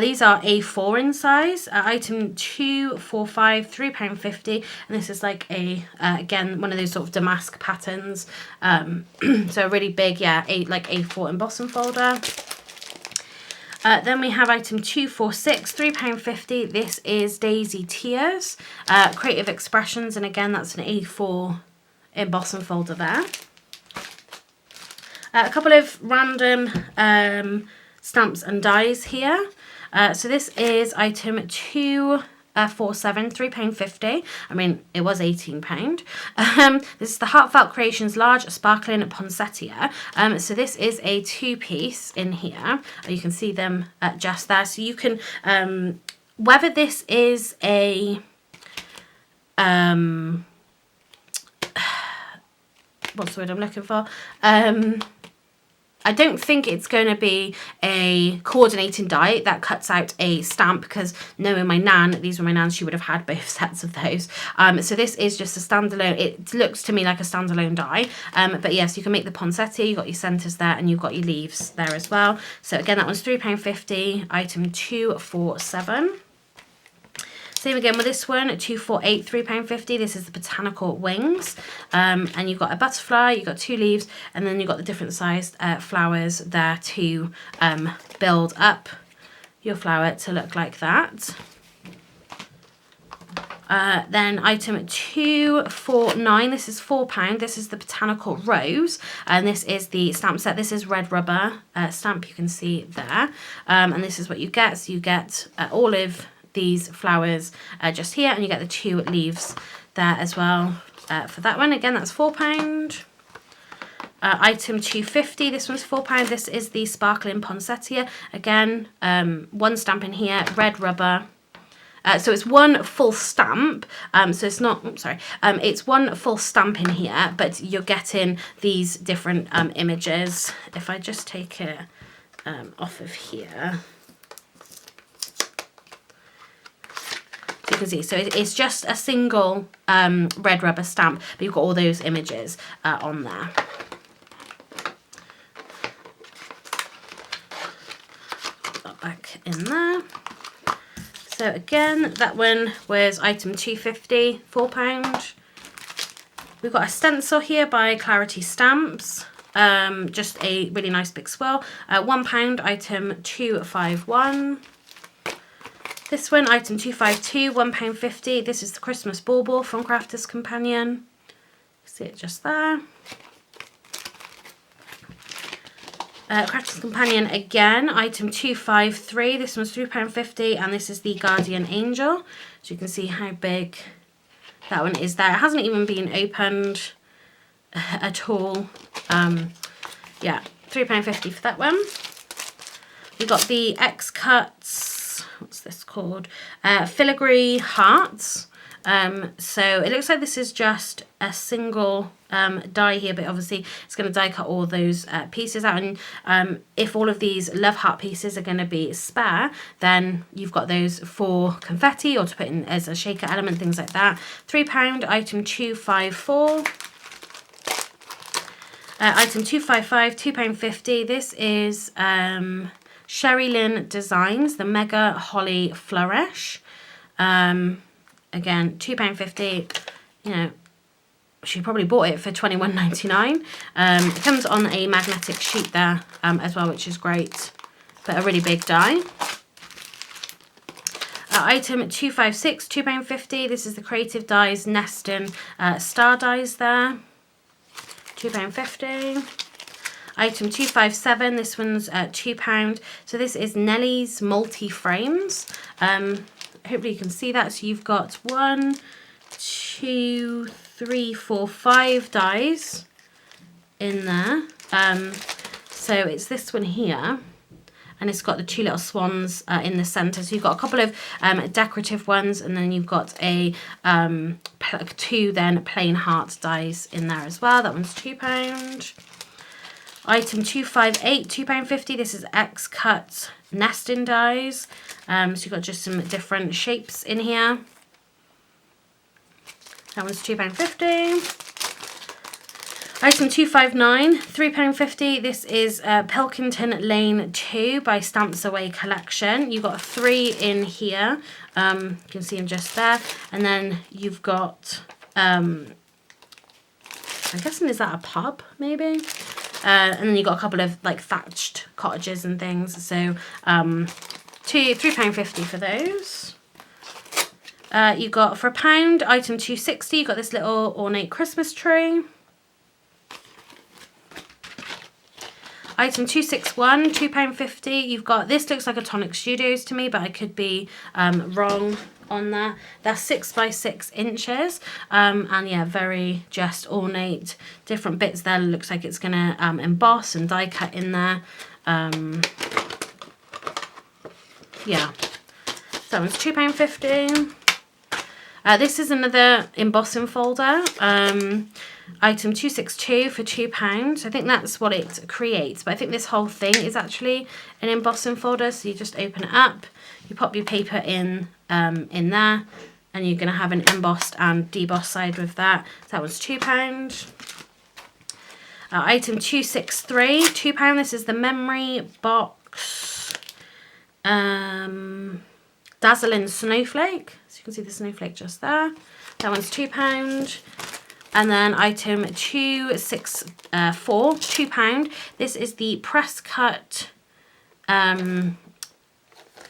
These are A4 in size. Item 245, £3.50, and this is like a again one of those sort of damask patterns. So a really big, yeah, like A4 embossing folder. Then we have item 246, £3.50. This is Daisy Tears, Creative Expressions, and again that's an A4 embossing folder there. A couple of random stamps and dies here. So this is item 247, £3.50. I mean, it was £18. This is the Heartfelt Creations Large Sparkling Poinsettia. So this is a 2-piece in here. You can see them just there. So you can, whether this is a, what's the word I'm looking for? I don't think it's going to be a coordinating die that cuts out a stamp, because knowing my nan, these were my nans, she would have had both sets of those. So this is just a standalone, it looks to me like a standalone die. But yes, you can make the poinsettia, you've got your centres there, and you've got your leaves there as well. So again, that one's £3.50, item 247. Same again with this one, 248, £3.50. This is the Botanical Wings. And you've got a butterfly, you've got 2 leaves, and then you've got the different sized flowers there to build up your flower to look like that. Then item 249, this is £4. This is the Botanical Rose, and this is the stamp set. This is red rubber stamp, you can see there. And this is what you get. So you get all of these flowers just here, and you get the 2 leaves there as well for that one. Again, that's £4. Item 250, this one's £4. This is the Sparkling Poinsettia. Again, 1 stamp in here, red rubber. So it's 1 full stamp, so it's not, it's 1 full stamp in here, but you're getting these different images. If I just take it off of here, you can see, so it's just a single red rubber stamp, but you've got all those images on there. Put that back in there. So again, that one was item 250, £4. We've got a stencil here by Clarity Stamps. Just a really nice big swirl. £1, item 251. This one, item 252, £1.50. This is the Christmas Bauble from Crafter's Companion. See it just there. Crafter's Companion again, item 253. This one's £3.50, and this is the Guardian Angel. So you can see how big that one is there. It hasn't even been opened at all. Yeah, £3.50 for that one. We've got the X-Cuts, what's this called? Filigree Hearts. So it looks like this is just a single die here, but obviously it's going to die cut all those pieces out, and if all of these love heart pieces are going to be spare, then you've got those for confetti or to put in as a shaker element, things like that. £3, item 254. Item 255, £2.50. This is Sherry Lynn Designs, the Mega Holly Flourish. Again, £2.50. You know, she probably bought it for $21.99. It comes on a magnetic sheet there as well, which is great, but a really big die. Item 256, £2.50. This is the Creative Dies Neston Star Dies there. £2.50. Item 257, this one's £2. So this is Nellie's multi-frames. Hopefully you can see that. So you've got 1, 2, 3, 4, 5 dies in there. So it's this one here, and it's got the two little swans in the center. So you've got a couple of decorative ones, and then you've got a 2 then plain heart dies in there as well. That one's £2. Item 258, £2.50. This is X-Cut Nesting dies. So you've got just some different shapes in here. That one's £2.50. Item 259, £3.50. This is Pilkington Lane 2 by Stamps Away Collection. You've got 3 in here. You can see them just there. And then you've got, I'm guessing, is that a pub maybe? And then you've got a couple of like thatched cottages and things. So £3.50 for those. You got for £1, item 260. You've got this little ornate Christmas tree. Item 261, £2.50. You've got, this looks like a Tonic Studios to me, but I could be wrong on that. That's 6 by 6 inches. And yeah, very just ornate, different bits there. Looks like it's gonna emboss and die cut in there. Yeah, so that one's £2.50. This is another embossing folder. Item 262 for £2. I think that's what it creates, but I think this whole thing is actually an embossing folder. So you just open it up, you pop your paper in there, and you're going to have an embossed and debossed side with that. So that was £2. Item 263, £2. This is the memory box Dazzling Snowflake. So you can see the snowflake just there. That one's £2. And then item 264, £2. This is the press cut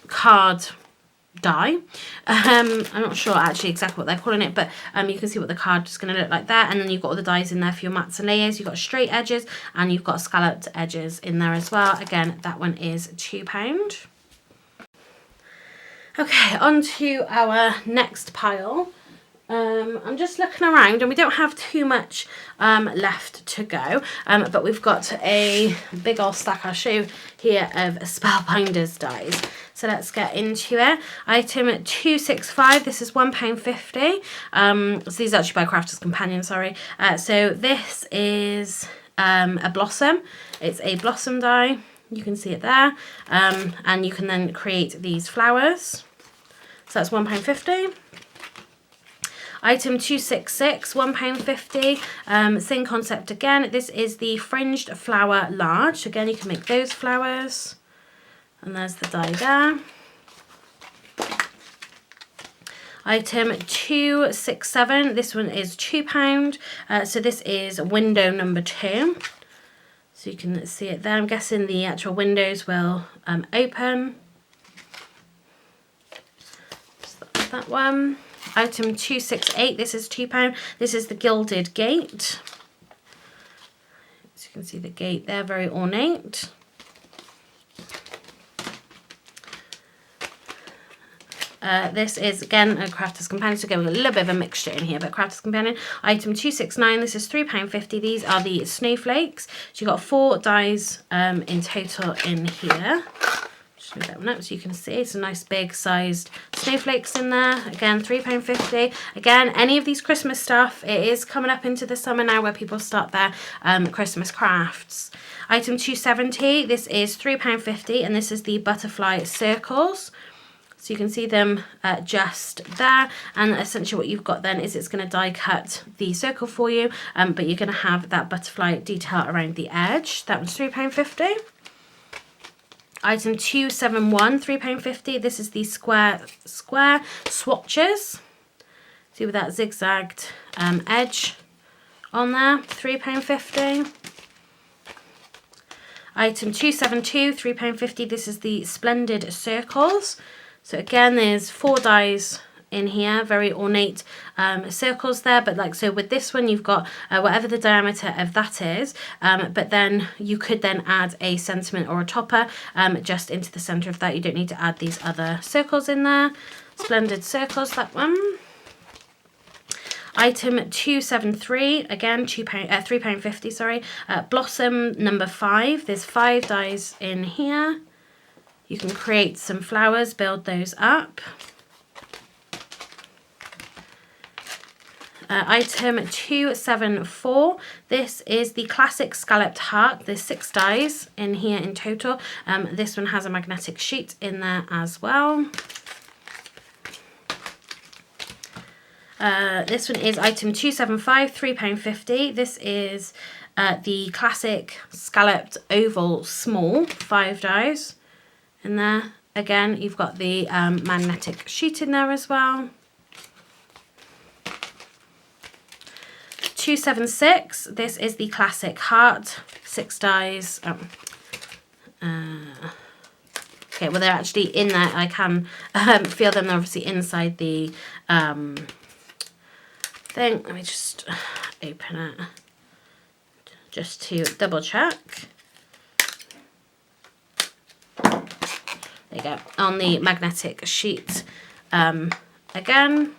card die. I'm not sure actually exactly what they're calling it, but you can see what the card is going to look like there. And then you've got all the dies in there for your mats and layers. You've got straight edges and you've got scalloped edges in there as well. Again, that one is £2. Okay, on to our next pile. I'm just looking around and we don't have too much left to go, but we've got a big old stack, I'll show you here, of Spellbinders dies. So let's get into it. Item 265, this is £1.50. So these are actually by Crafter's Companion, sorry. So this is a blossom. It's a blossom die. You can see it there. And you can then create these flowers. So that's £1.50. Item 266, £1.50. Same concept again. This is the Fringed Flower Large. So again, you can make those flowers. And there's the die there. Item 267, this one is £2. So this is window number 2. So you can see it there. I'm guessing the actual windows will open. So that's that one. Item 268, this is £2. This is the gilded gate. So you can see the gate there, very ornate. This is again a Crafter's Companion, so going a little bit of a mixture in here, but Crafter's Companion. Item 269, this is £3.50. These are the snowflakes. So you've got 4 dies in total in here. Just move that one up so you can see some nice big sized snowflakes in there. Again, £3.50. Again, any of these Christmas stuff, it is coming up into the summer now where people start their Christmas crafts. Item 270, this is £3.50, and this is the butterfly circles. So you can see them just there, and essentially what you've got then is it's going to die cut the circle for you, but you're going to have that butterfly detail around the edge. That one's £3.50. Item 271, £3.50. This is the square swatches. See with that zigzagged edge on there, £3.50. Item 272, £3.50. This is the splendid circles. So again, there's 4 dies in here, very ornate circles there, but like so with this one you've got whatever the diameter of that is, but then you could then add a sentiment or a topper just into the center of that. You don't need to add these other circles in there. Splendid circles, that one. Item 273, again £3.50, sorry. Blossom number 5. There's 5 dies in here. You can create some flowers, build those up. Item 274, this is the classic scalloped heart. There's 6 dies in here in total. This one has a magnetic sheet in there as well. This one is item 275, £3.50. This is the classic scalloped oval small, 5 dies. In there, again, you've got the magnetic sheet in there as well. 276, this is the classic heart, 6 dies. Okay, well they're actually in there. I can feel them. They're obviously inside the thing. Let me just open it just to double check. There you go, on the magnetic sheet again. Again,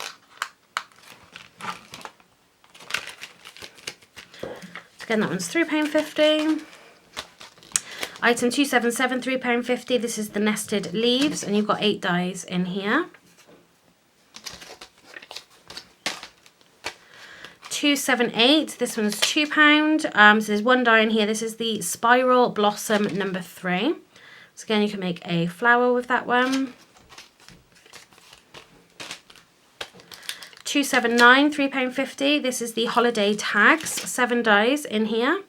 that one's £3.50. Item 277, £3.50. This is the nested leaves, and you've got 8 dies in here. 278, this one's £2. So there's 1 die in here. This is the spiral blossom number 3. So again, you can make a flower with that one. 279, £3.50. This is the holiday tags, 7 dies in here.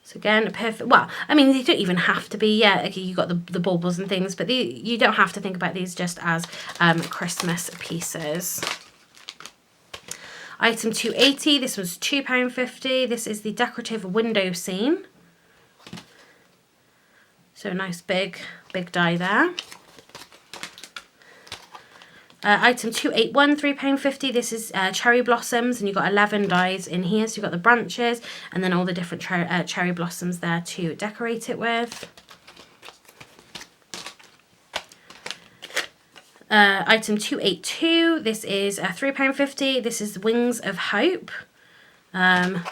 So again, perfect. Well, I mean, they don't even have to be. Yeah, okay, you got the baubles and things, but you don't have to think about these just as Christmas pieces. Item 280. This was £2.50. This is the decorative window scene. So a nice big die there. Item 281, £3.50. This is cherry blossoms, and you've got 11 dies in here. So you've got the branches and then all the different cherry blossoms there to decorate it with. Item 282, this is £3.50. This is Wings of Hope.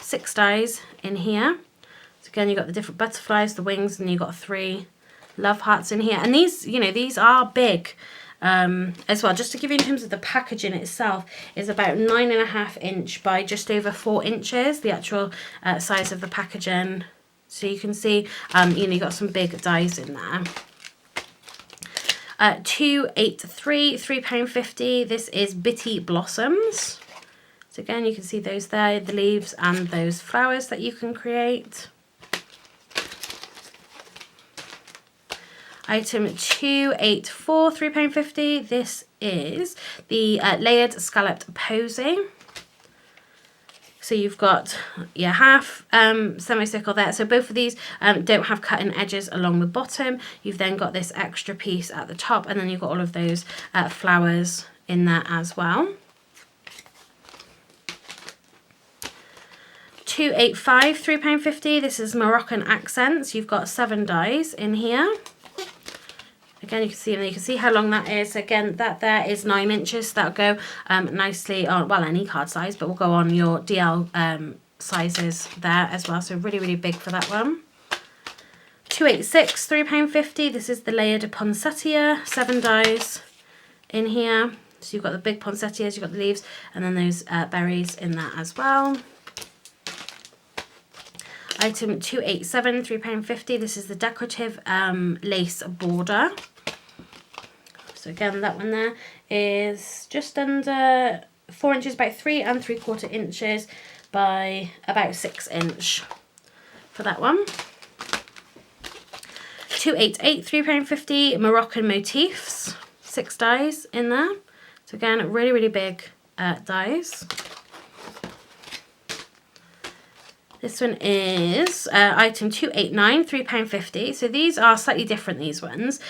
6 dies in here. So again, you've got the different butterflies, the wings, and you've got 3 love hearts in here. And these, you know, these are big as well. Just to give you in terms of the packaging itself, is about 9.5 inch by just over 4 inches, the actual size of the packaging. So you can see, you know, you've got some big dies in there. 283, £3.50. This is Bitty Blossoms. So again, you can see those there, the leaves and those flowers that you can create. Item 284, £3.50. This is the layered scalloped posy. So you've got your half semicircle there. So both of these don't have cutting edges along the bottom. You've then got this extra piece at the top, and then you've got all of those flowers in there as well. 285, £3.50. This is Moroccan accents. You've got 7 dies in here. Again, you can see how long that is. Again, that there is 9 inches. That'll go nicely on, well, any card size, but will go on your DL sizes there as well. So really, really big for that one. 286, £3.50. This is the layered poinsettia, 7 dies in here. So you've got the big poinsettias, you've got the leaves, and then those berries in that as well. Item 287, £3.50. This is the decorative lace border. So again, that one there is just under 4 inches, about 3 3/4 inches by about 6 inch for that one. 288, £3.50. Moroccan motifs, 6 dies in there. So again, really, really big dies. This one is item 289, £3.50. So these are slightly different, these ones.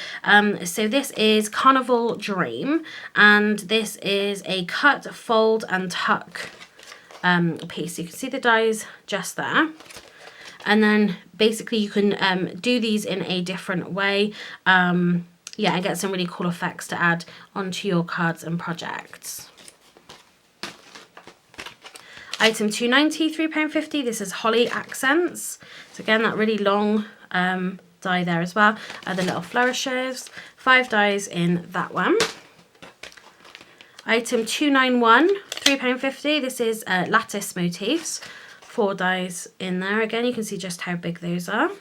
So this is Carnival Dream, and this is a cut, fold and tuck piece. You can see the dies just there. And then basically you can do these in a different way. Yeah, and get some really cool effects to add onto your cards and projects. Item 290, £3.50. This is Holly Accents. So again, that really long die there as well. The little flourishes. 5 dies in that one. Item 291, £3.50. This is lattice motifs. 4 dies in there. Again, you can see just how big those are.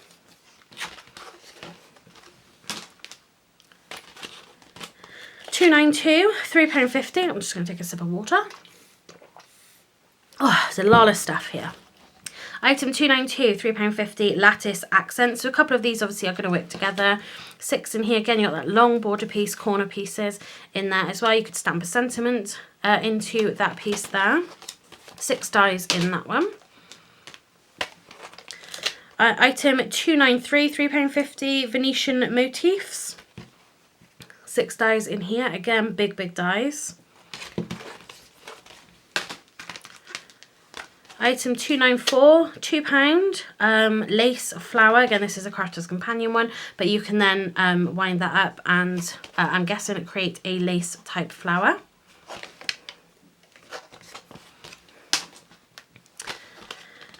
£292, £3.50. I'm just going to take a sip of water. Oh, there's a lot of stuff here. Item 292, £3.50, lattice accents. So a couple of these obviously are going to work together. 6 in here. Again, you've got that long border piece, corner pieces in there as well. You could stamp a sentiment into that piece there. 6 dies in that one. Item 293, £3.50, Venetian motifs. 6 dies in here. Again, big, big dies. Item 294, £2, lace flower. Again, this is a crafter's companion one, but you can then wind that up and I'm guessing create a lace type flower.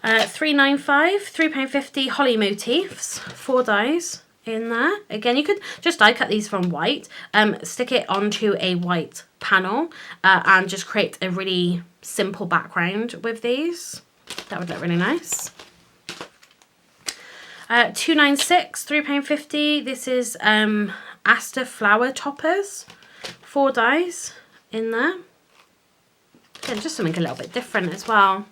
£395, £3.50, holly motifs, 4 dies in there. Again, you could just die cut these from white, stick it onto a white panel and just create a really simple background with these. That would look really nice. 296, £3.50. This is aster flower toppers, 4 dies in there. Again, just something a little bit different as well.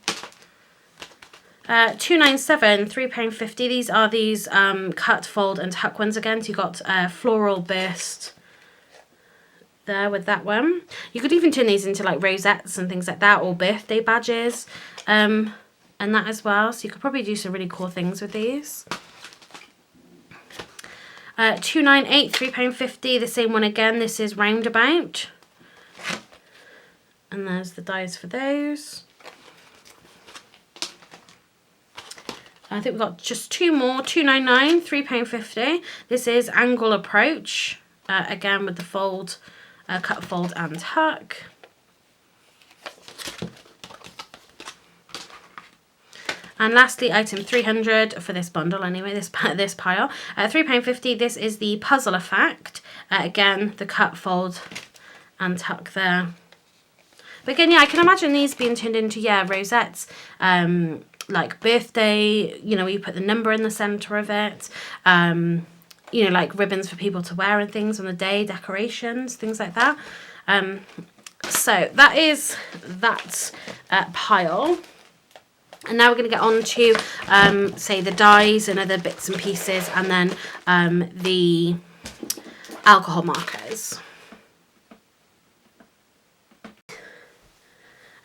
297, £3.50. These are these cut, fold and tuck ones again. So you've got floral burst there with that one. You could even turn these into like rosettes and things like that, or birthday badges and that as well. So you could probably do some really cool things with these. 298, £3.50. The same one again. This is roundabout. And there's the dies for those. I think we've got just 2 more. 299, £3.50. This is angle approach. Again with the fold, cut, fold and tuck. And lastly, item 300 for this bundle anyway, this pile, £3.50. This is the puzzle effect. Again, the cut, fold and tuck there. But again, yeah, I can imagine these being turned into, yeah, rosettes. Like birthday, you know, you put the number in the centre of it. You know, like ribbons for people to wear and things on the day, decorations, things like that. So that is that pile. And now we're going to get on to, say, the dies and other bits and pieces, and then the alcohol markers.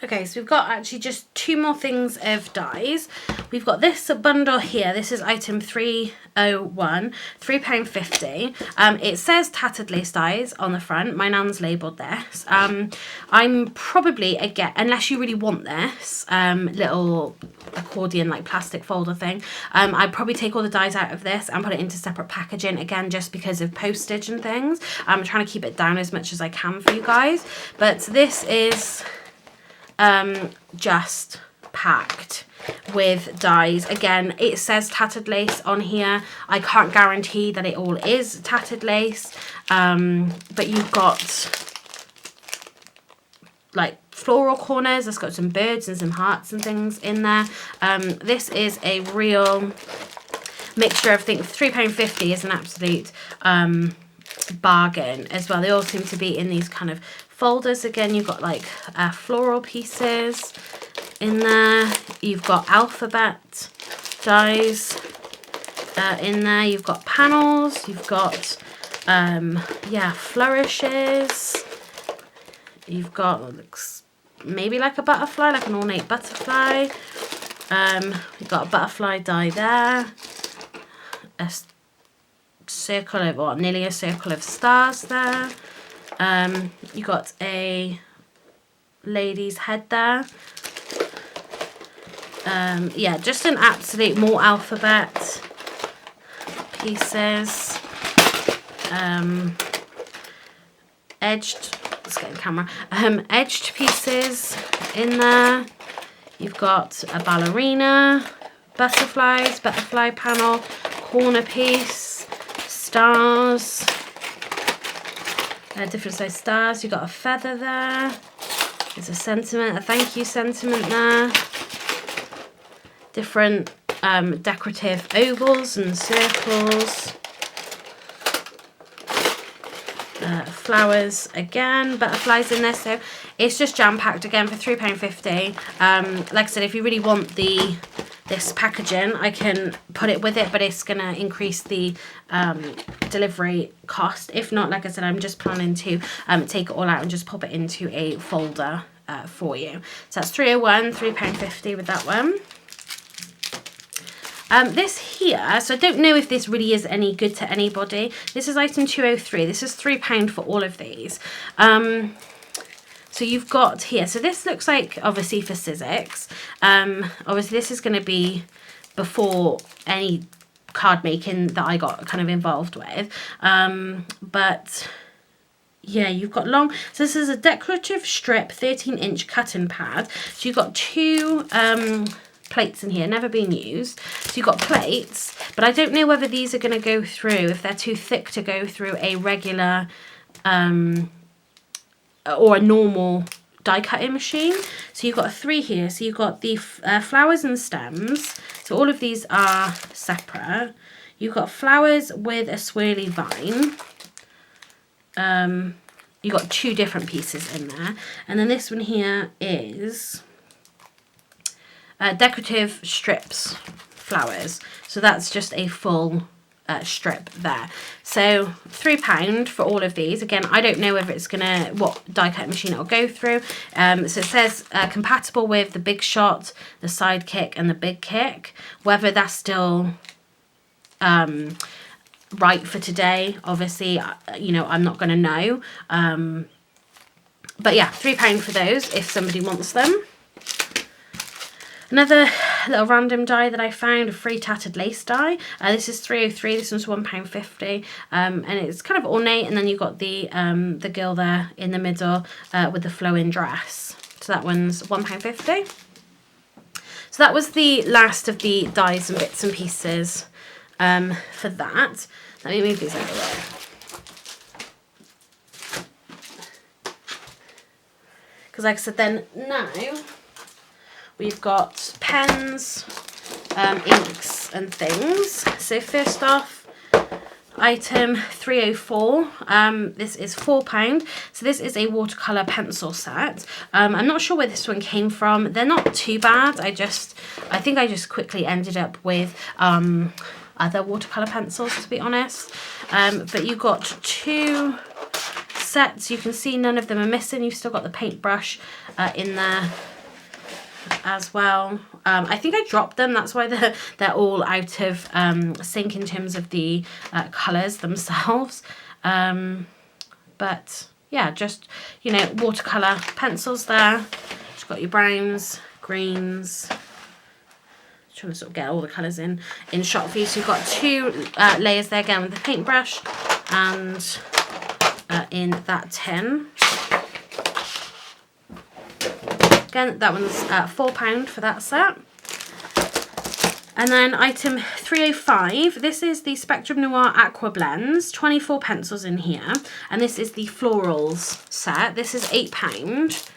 Okay, so we've got actually just 2 more things of dyes. We've got this bundle here. This is item 301, £3.50. It says tattered lace dyes on the front. My nan's labelled this. I'm probably, again, unless you really want this little accordion like plastic folder thing, I'd probably take all the dyes out of this and put it into separate packaging, again, just because of postage and things. I'm trying to keep it down as much as I can for you guys. But this is just packed with dyes. Again, it says tattered lace on here. I can't guarantee that it all is tattered lace, but you've got like floral corners. It's got some birds and some hearts and things in there. This is a real mixture of, I think £3.50 is an absolute bargain as well. They all seem to be in these kind of folders. Again, you've got like floral pieces in there. You've got alphabet dies in there. You've got panels. You've got yeah, flourishes. You've got maybe like a butterfly, like an ornate butterfly. You've got a butterfly die there. A circle of, or nearly a circle of stars there. You got a lady's head there. Yeah, just an absolute, more alphabet pieces. Edged, let's get in camera. Edged pieces in there. You've got a ballerina, butterflies, butterfly panel, corner piece, stars. Different size stars. You've got a feather there. There's a sentiment, a thank you sentiment there. Different decorative ovals and circles. Flowers again, butterflies in there. So it's just jam-packed again for £3.50. Like I said, if you really want this packaging, I can put it with it, but it's going to increase the delivery cost. If not, like I said, I'm just planning to take it all out and just pop it into a folder for you. So that's 301, £3.50 with that one. This here, so I don't know if this really is any good to anybody. This is item 203. This is £3 for all of these. So you've got here, so this looks like obviously for Sizzix. Obviously this is going to be before any card making that I got kind of involved with. But yeah, you've got long, so this is a decorative strip 13-inch cutting pad. So you've got 2 plates in here, never been used. So you've got plates, but I don't know whether these are going to go through, if they're too thick to go through a regular or a normal die cutting machine. So you've got 3 here. So you've got the flowers and stems. So all of these are separate. You've got flowers with a swirly vine. You've got 2 different pieces in there. And then this one here is decorative strips flowers. So that's just a full strip there. So £3 for all of these. Again, I don't know whether it's gonna, what die cut machine it'll go through. So it says compatible with the Big Shot, the Sidekick and the Big Kick. Whether that's still right for today, obviously, you know, I'm not gonna know. But yeah, £3 for those if somebody wants them. Another little random die that I found, a free tattered lace die. This is 303. This one's £1.50, and it's kind of ornate. And then you've got the girl there in the middle with the flowing dress. So that one's £1.50. So that was the last of the dies and bits and pieces for that. Let me move these out of the way. Because like I said, then now we've got pens, inks and things. So first off, item 304. This is £4. So this is a watercolour pencil set. I'm not sure where this one came from. They're not too bad. I think I just quickly ended up with, I other watercolour pencils, to be honest. But you've got 2 sets. You can see none of them are missing. You've still got the paintbrush in there as well. I think I dropped them, that's why they're all out of sync in terms of the colours themselves. But yeah, just, you know, watercolour pencils there. Just got your browns, greens. Trying to sort of get all the colours in shot for you. So you've got 2 layers there again with the paintbrush and in that tin. Again, that one's £4 for that set. And then item 305, this is the Spectrum Noir Aqua Blends, 24 pencils in here. And this is the Florals set. This is £8,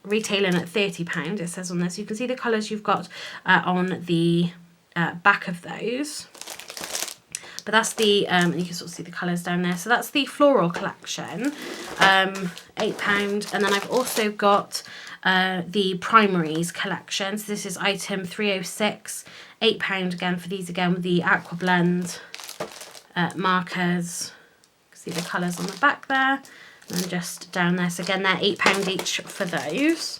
retailing at £30, it says on this. You can see the colours you've got on the back of those. But that's the, you can sort of see the colours down there. So that's the floral collection, £8. And then I've also got the primaries collection. So this is item 306, £8 again for these, again with the Aqua Blend markers. You can see the colours on the back there. And then just down there. So again, they're £8 each for those.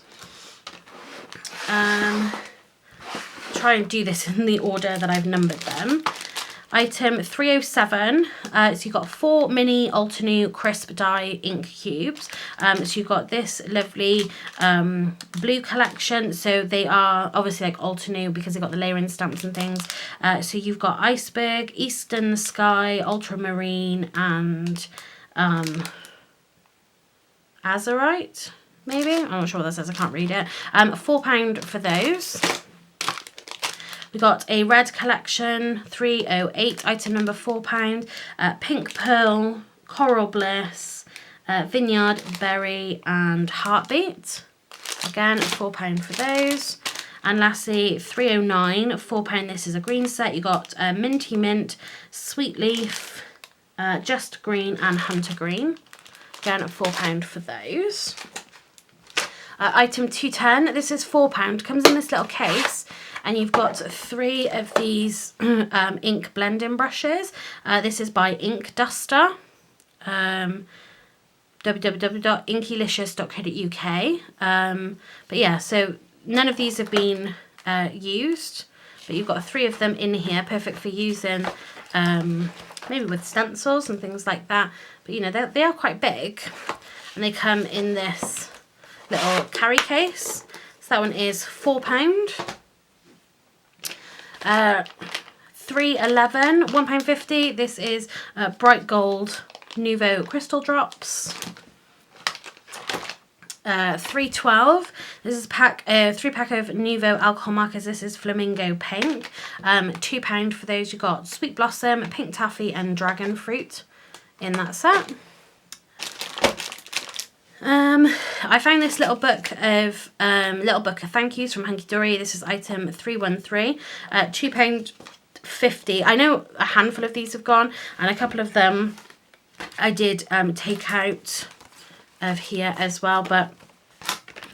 Try and do this in the order that I've numbered them. Item 307, so you've got 4 mini Altenew crisp dye ink cubes. So you've got this lovely blue collection. So they are obviously like Altenew because they've got the layering stamps and things. So you've got Iceberg, Eastern Sky, Ultramarine, and Azurite, maybe? I'm not sure what that says, I can't read it. £4 for those. We got a red collection, 308, item number £4. Pink Pearl, Coral Bliss, Vineyard, Berry, and Heartbeat. Again, £4 for those. And lastly, 309, £4. This is a green set. You got Minty Mint, Sweet Leaf, Just Green, and Hunter Green. Again, £4 for those. Item 210, this is £4. Comes in this little case. And you've got 3 of these ink blending brushes. This is by Ink Duster, www.inkylicious.co.uk. But yeah, so none of these have been used, but you've got 3 of them in here, perfect for using maybe with stencils and things like that. But you know, they are quite big, and they come in this little carry case. So that one is £4. 311, £1.50. This is bright gold Nuvo crystal drops. 312. This is 3-pack of Nuvo alcohol markers. This is flamingo pink. £2 for those. You got sweet blossom, pink taffy, and dragon fruit in that set. I found this little book of thank yous from Hunky Dory. This is item 313, £2.50. I know a handful of these have gone, and a couple of them I did take out of here as well, but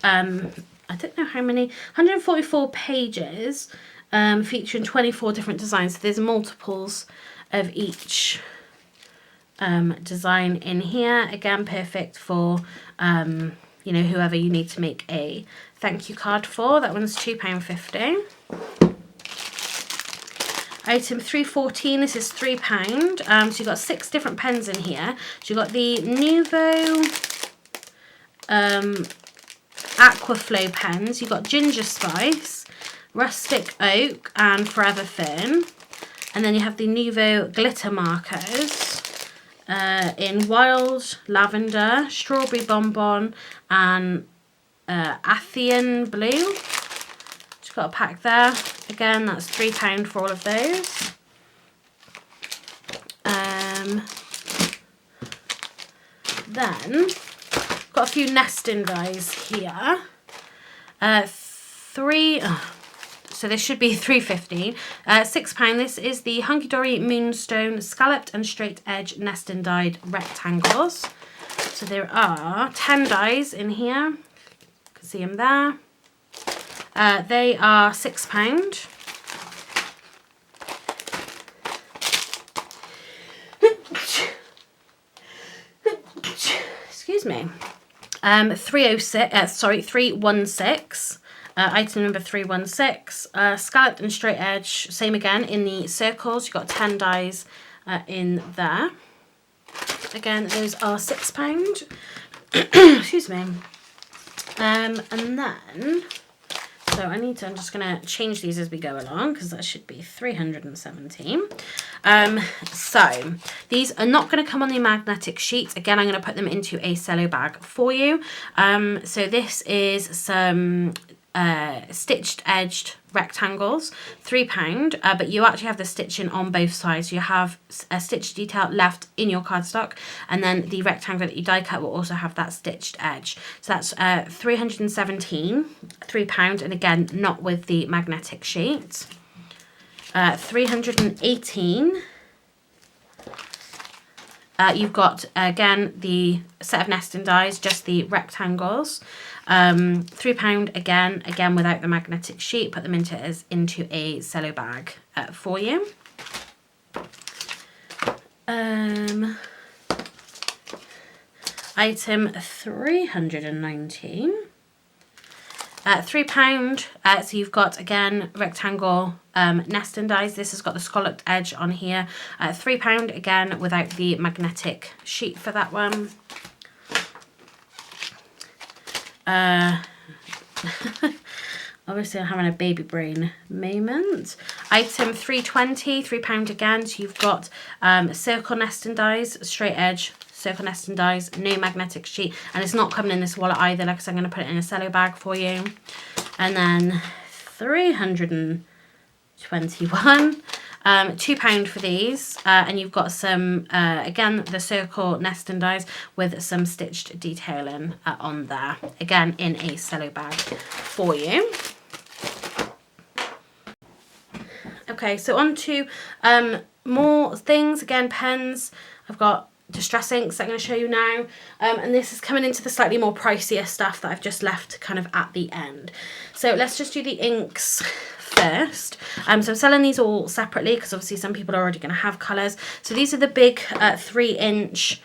I don't know how many. 144 pages, featuring 24 different designs. So there's multiples of each design in here. Again, perfect for you know, whoever you need to make a thank you card for. That one's £2.50. Item 314, this is £3. So you've got 6 different pens in here. So you've got the Nuvo Aquaflow pens. You've got Ginger Spice, Rustic Oak, and Forever Fern. And then you have the Nuvo glitter markers in Wild Lavender, Strawberry Bonbon, and Athian Blue. Just got a pack there. Again, that's £3 for all of those. Then got a few nesting dies here. So this should be £3.50. £6. This is the Hunky Dory Moonstone Scalloped and Straight Edge Nesting Dyed Rectangles. So there are 10 dies in here. You can see them there. They are £6. excuse me, 316, item number 316, scalloped and straight edge, same again in the circles. You've got 10 dies in there. Again, those are £6. Excuse me. And then, so I'm just going to change these as we go along, because that should be 317. So these are not going to come on the magnetic sheets. Again, I'm going to put them into a cello bag for you. So this is some stitched edged rectangles, £3, but you actually have the stitching on both sides. You have a stitch detail left in your cardstock, and then the rectangle that you die cut will also have that stitched edge. So that's 317, £3, and again, not with the magnetic sheet. 318. You've got, again, the set of nesting dies, just the rectangles. £3 again without the magnetic sheet. Put them into a cello bag for you. Item 319. £3. So you've got, again, rectangle nesting dies. This has got the scalloped edge on here. £3 again without the magnetic sheet for that one. Obviously I'm having a baby brain moment. Item 320, £3 again. So you've got circle nesting dies, straight edge, circle nesting dies, no magnetic sheet, and it's not coming in this wallet either. Like I said, I'm going to put it in a cello bag for you. And then 321, £2 for these, and you've got some again the circle nesting dies with some stitched detailing on there, again in a cello bag for you. Okay, so on to more things. Again, pens. I've got distress inks I'm going to show you now, and this is coming into the slightly more pricier stuff that I've just left kind of at the end. So let's just do the inks first. So I'm selling these all separately because obviously some people are already going to have colours. So these are the big 3-inch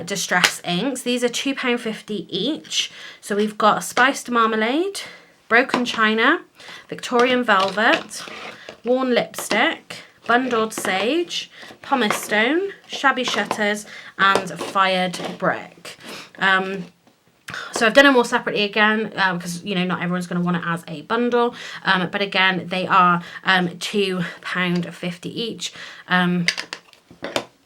distress inks. These are £2.50 each. So we've got Spiced Marmalade, Broken China, Victorian Velvet, Worn Lipstick, Bundled Sage, Pumice Stone, Shabby Shutters, and Fired Brick. So I've done them all separately again because, you know, not everyone's going to want it as a bundle. But again, they are £2.50 each.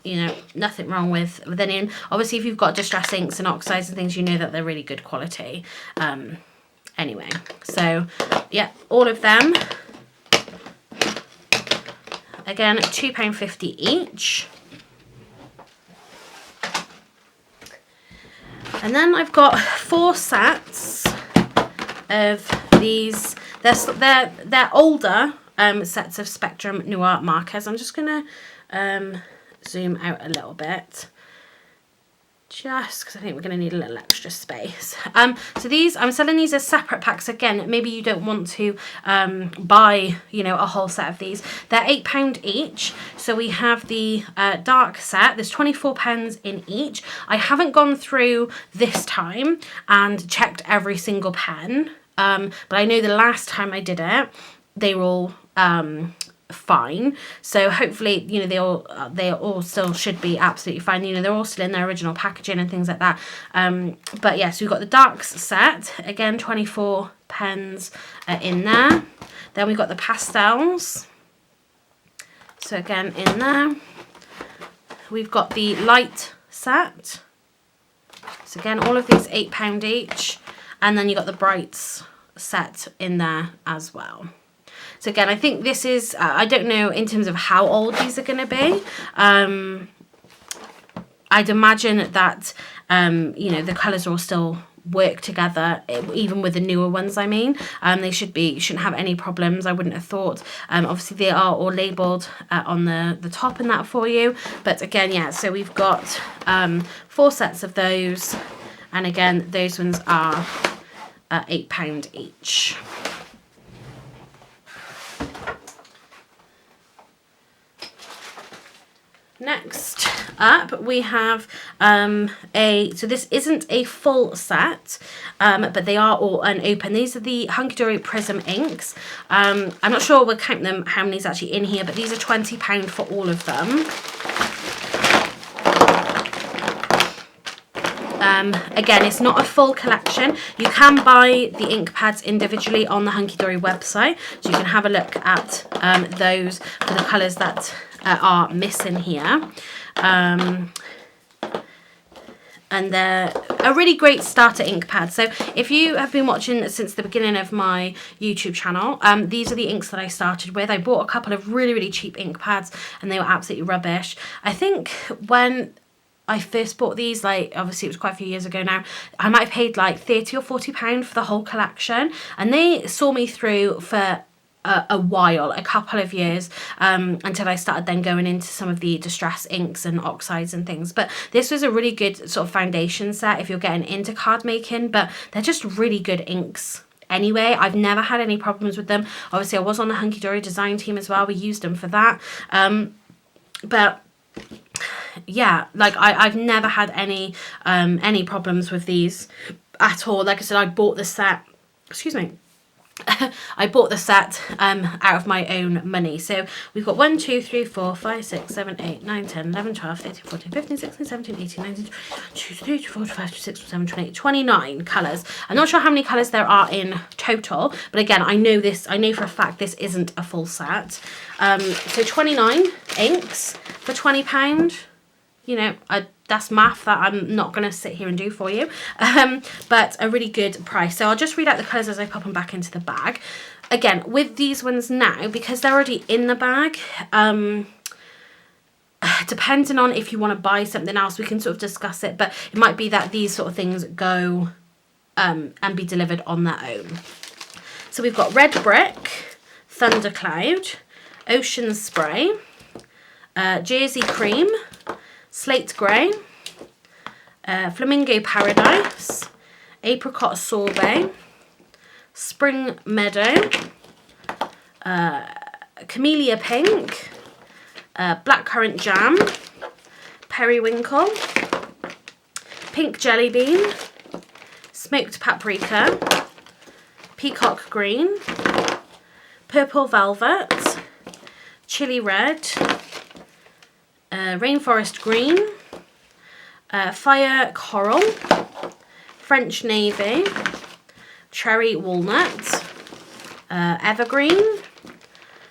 You know, nothing wrong with any. Obviously, if you've got distress inks and oxides and things, you know that they're really good quality. Anyway, so yeah, all of them. Again, £2.50 each. And then I've got 4 sets of these. They're older sets of Spectrum Noir markers. I'm just going to zoom out a little bit, just because I think we're going to need a little extra space. So these, I'm selling these as separate packs. Again, maybe you don't want to buy, you know, a whole set of these. They're £8 each. So we have the dark set. There's 24 pens in each. I haven't gone through this time and checked every single pen, but I know the last time I did it, they were all fine. So hopefully, you know, they all still should be absolutely fine. You know, they're all still in their original packaging and things like that. But yeah, so we've got the darks set, again 24 pens in there. Then we've got the pastels, so again in there. We've got the light set, so again all of these £8 each, and then you got the brights set in there as well. So again, I think this is, I don't know in terms of how old these are going to be. I'd imagine that, you know, the colours will still work together, even with the newer ones, I mean. They shouldn't have any problems, I wouldn't have thought. Obviously, they are all labelled on the top and that for you. But again, yeah, so we've got 4 sets of those. And again, those ones are £8 each. Next, up, we have so this isn't a full set, but they are all unopened. These are the Hunky Dory Prism inks. I'm not sure we'll count them, how many's actually in here, but these are £20 for all of them. Again, it's not a full collection. You can buy the ink pads individually on the Hunky Dory website, so you can have a look at those for the colours that are missing here. And they're a really great starter ink pad. So if you have been watching since the beginning of my YouTube channel, these are the inks that I started with. I bought a couple of really, really cheap ink pads and they were absolutely rubbish. I think when I first bought these, like obviously it was quite a few years ago now, I might have paid like £30 or £40 for the whole collection, and they saw me through for a while, a couple of years, until I started then going into some of the distress inks and oxides and things. But this was a really good sort of foundation set if you're getting into card making, but they're just really good inks. Anyway, I've never had any problems with them. Obviously I was on the Hunky Dory design team as well, we used them for that, but yeah, like I've never had any problems with these at all. Like I said, I bought the set, excuse me, I bought the set out of my own money. So we've got 1, 2, 3, 4, 5, 6, 7, 8, 9, 10, 11, 12, 13, 14, 15, 16, 17, 18, 19, 20, 23, 24, 25, 26, 27, 28, 29 colours. I'm not sure how many colours there are in total, but again, I know for a fact this isn't a full set. So 29 inks for £20. You know, that's math that I'm not going to sit here and do for you, but a really good price. So I'll just read out the colours as I pop them back into the bag. Again, with these ones now, because they're already in the bag, depending on if you want to buy something else, we can sort of discuss it, but it might be that these sort of things go and be delivered on their own. So we've got Red Brick, Thundercloud, Ocean Spray, Jersey Cream, Slate Grey, Flamingo Paradise, Apricot Sorbet, Spring Meadow, Camellia Pink, Blackcurrant Jam, Periwinkle, Pink Jelly Bean, Smoked Paprika, Peacock Green, Purple Velvet, Chili Red, Rainforest Green, Fire Coral, French Navy, Cherry Walnut, Evergreen,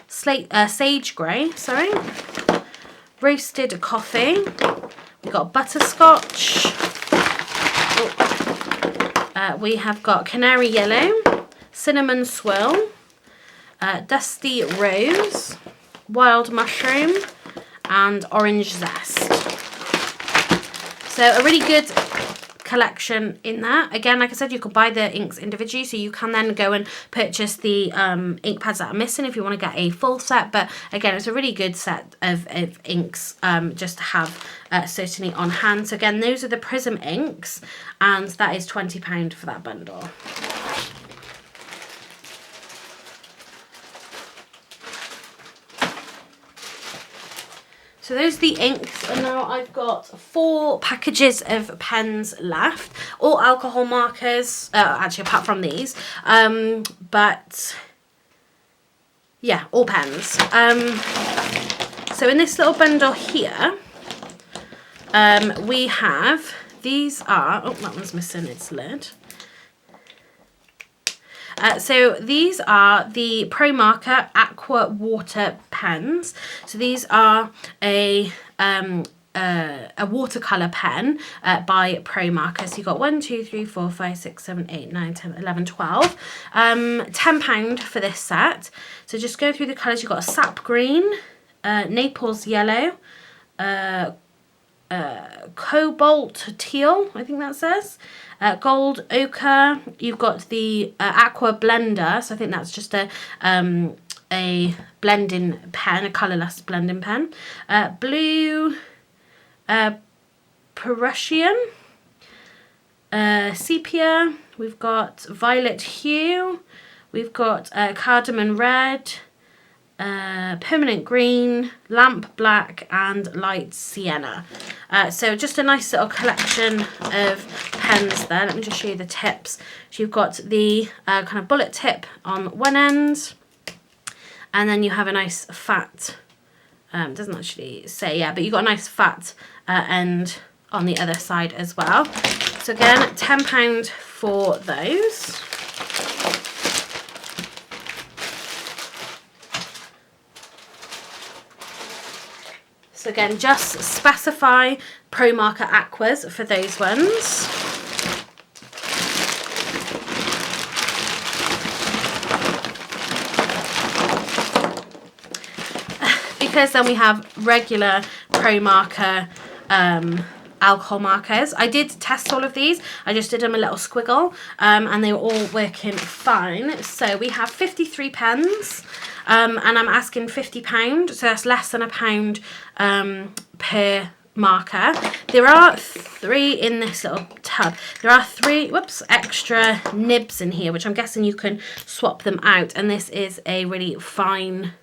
Sage Grey, Roasted Coffee, we've got Butterscotch, we have got Canary Yellow, Cinnamon Swirl, Dusty Rose, Wild Mushroom, and Orange Zest. So a really good collection in that. Again, like I said, you could buy the inks individually, so you can then go and purchase the ink pads that are missing if you want to get a full set. But again, it's a really good set of inks just to have certainly on hand. So again, those are the Prism inks, and that is £20 for that bundle. So those are the inks, and now I've got 4 packages of pens left, all alcohol markers, actually apart from these, but yeah, all pens. So in this little bundle here, we have, these are, oh, that one's missing its lid. So these are the Pro Marker Aqua Water pens. So these are a watercolour pen by Pro Marker. So you've got 1, 2, 3, 4, 5, 6, 7, 8, 9, 10, 11, 12. £10 for this set. So just go through the colours. You've got a Sap Green, Naples Yellow, Cobalt Teal, I think that says, Gold Ochre. You've got the Aqua Blender, so I think that's just a blending pen, a colourless blending pen. Blue Prussian, Sepia. We've got Violet Hue. We've got Cardamom Red, permanent green, lamp black, and light sienna. So just a nice little collection of pens there. Let me just show you the tips. So you've got the kind of bullet tip on one end, and then you have a nice fat, doesn't actually say, yeah, but you've got a nice fat end on the other side as well. So again, £10 for those. So again, just specify Pro Marker Aquas for those ones. Because then we have regular Pro Marker alcohol markers. I did test all of these. I just did them a little squiggle, and they were all working fine. So we have 53 pens, and I'm asking £50, so that's less than £1 per marker. There are 3 in this little tub. There are 3 extra nibs in here, which I'm guessing you can swap them out, and this is a really fine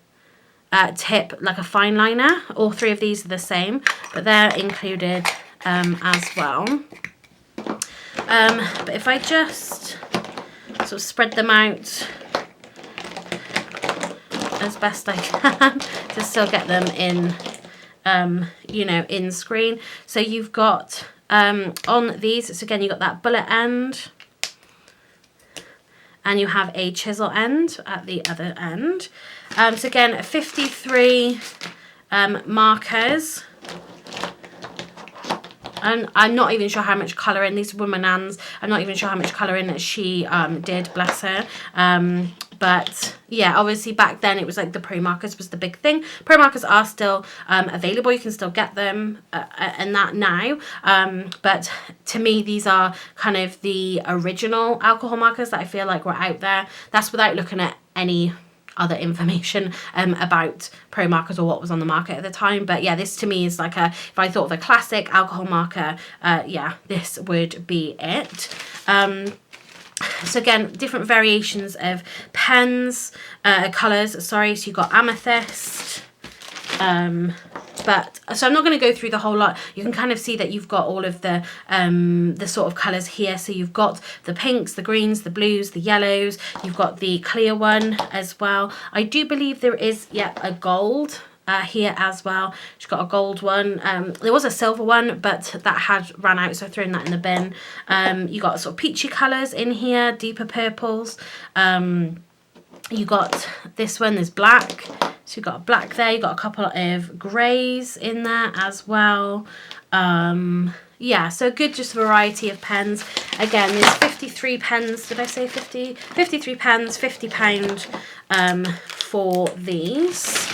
tip, like a fine liner. All 3 of these are the same, but they're included as well. But if I just sort of spread them out as best I can to still get them in, you know, in screen. So you've got on these, so again, you've got that bullet end, and you have a chisel end at the other end. So again, 53 markers. And I'm not even sure how much colouring, these were my nan's, I'm not even sure how much colouring she did, bless her. But yeah, obviously back then it was like the Pro Markers was the big thing. Pro Markers are still available, you can still get them and that now. But to me, these are kind of the original alcohol markers that I feel like were out there. That's without looking at any other information about Pro Markers or what was on the market at the time. But yeah, this to me is like if I thought of a classic alcohol marker, yeah, this would be it. So again, different variations of pens, colours, sorry. So you've got amethyst, but so I'm not going to go through the whole lot. You can kind of see that you've got all of the sort of colours here. So you've got the pinks, the greens, the blues, the yellows. You've got the clear one as well. I do believe there is, yeah, a gold here as well. She's got a gold one. There was a silver one, but that had ran out, so I've thrown that in the bin. You got sort of peachy colours in here, deeper purples. You got this one, there's black. So you've got a black there, you've got a couple of greys in there as well. Yeah, so good just variety of pens. Again, there's 53 pens, did I say 50? 53 pens, £50 for these.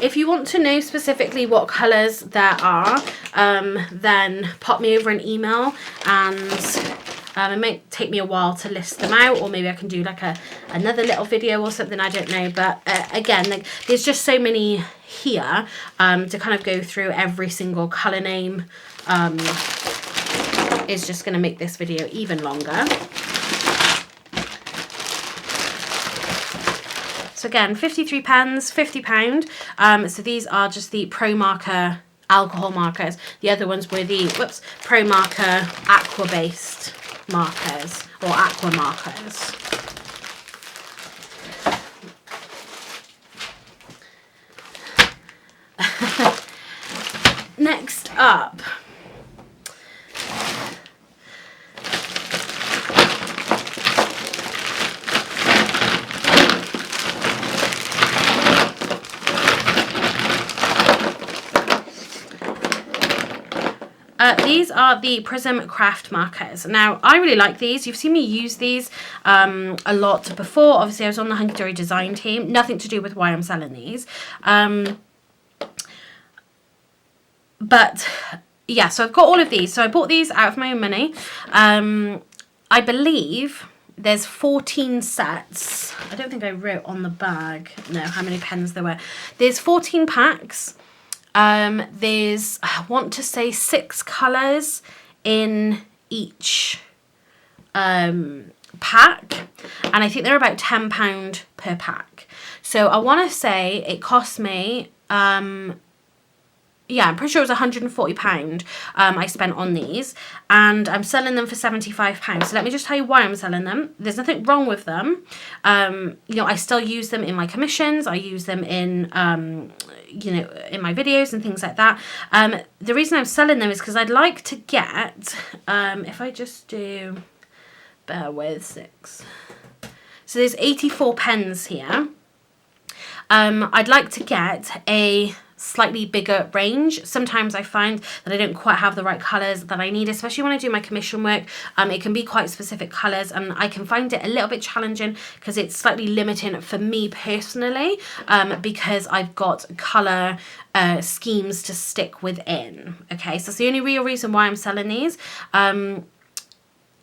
If you want to know specifically what colours there are, then pop me over an email, and it might take me a while to list them out, or maybe I can do like another little video or something, I don't know. But again, like, there's just so many here to kind of go through every single colour name is just going to make this video even longer. So again, 53 pens, £50. So these are just the Pro Marker alcohol markers. The other ones were the, Pro Marker aqua-based markers, or aqua markers. Next up, these are the Prism craft markers. Now, I really like these. You've seen me use these a lot before. Obviously, I was on the Hunky Dory design team. Nothing to do with why I'm selling these. But yeah, so I've got all of these. So I bought these out of my own money. I believe there's 14 sets. I don't think I wrote on the bag, no, how many pens there were. There's 14 packs. There's, I want to say 6 colours in each pack, and I think they're about £10 per pack. So I want to say it cost me, yeah, I'm pretty sure it was £140 I spent on these, and I'm selling them for £75. So let me just tell you why I'm selling them. There's nothing wrong with them. You know, I still use them in my commissions. I use them in, you know, in my videos and things like that. The reason I'm selling them is because I'd like to get, if I just do, bear with 6. So there's 84 pens here. I'd like to get a slightly bigger range. Sometimes I find that I don't quite have the right colours that I need, especially when I do my commission work. It can be quite specific colours, and I can find it a little bit challenging because it's slightly limiting for me personally, because I've got colour schemes to stick within. Okay, so that's the only real reason why I'm selling these.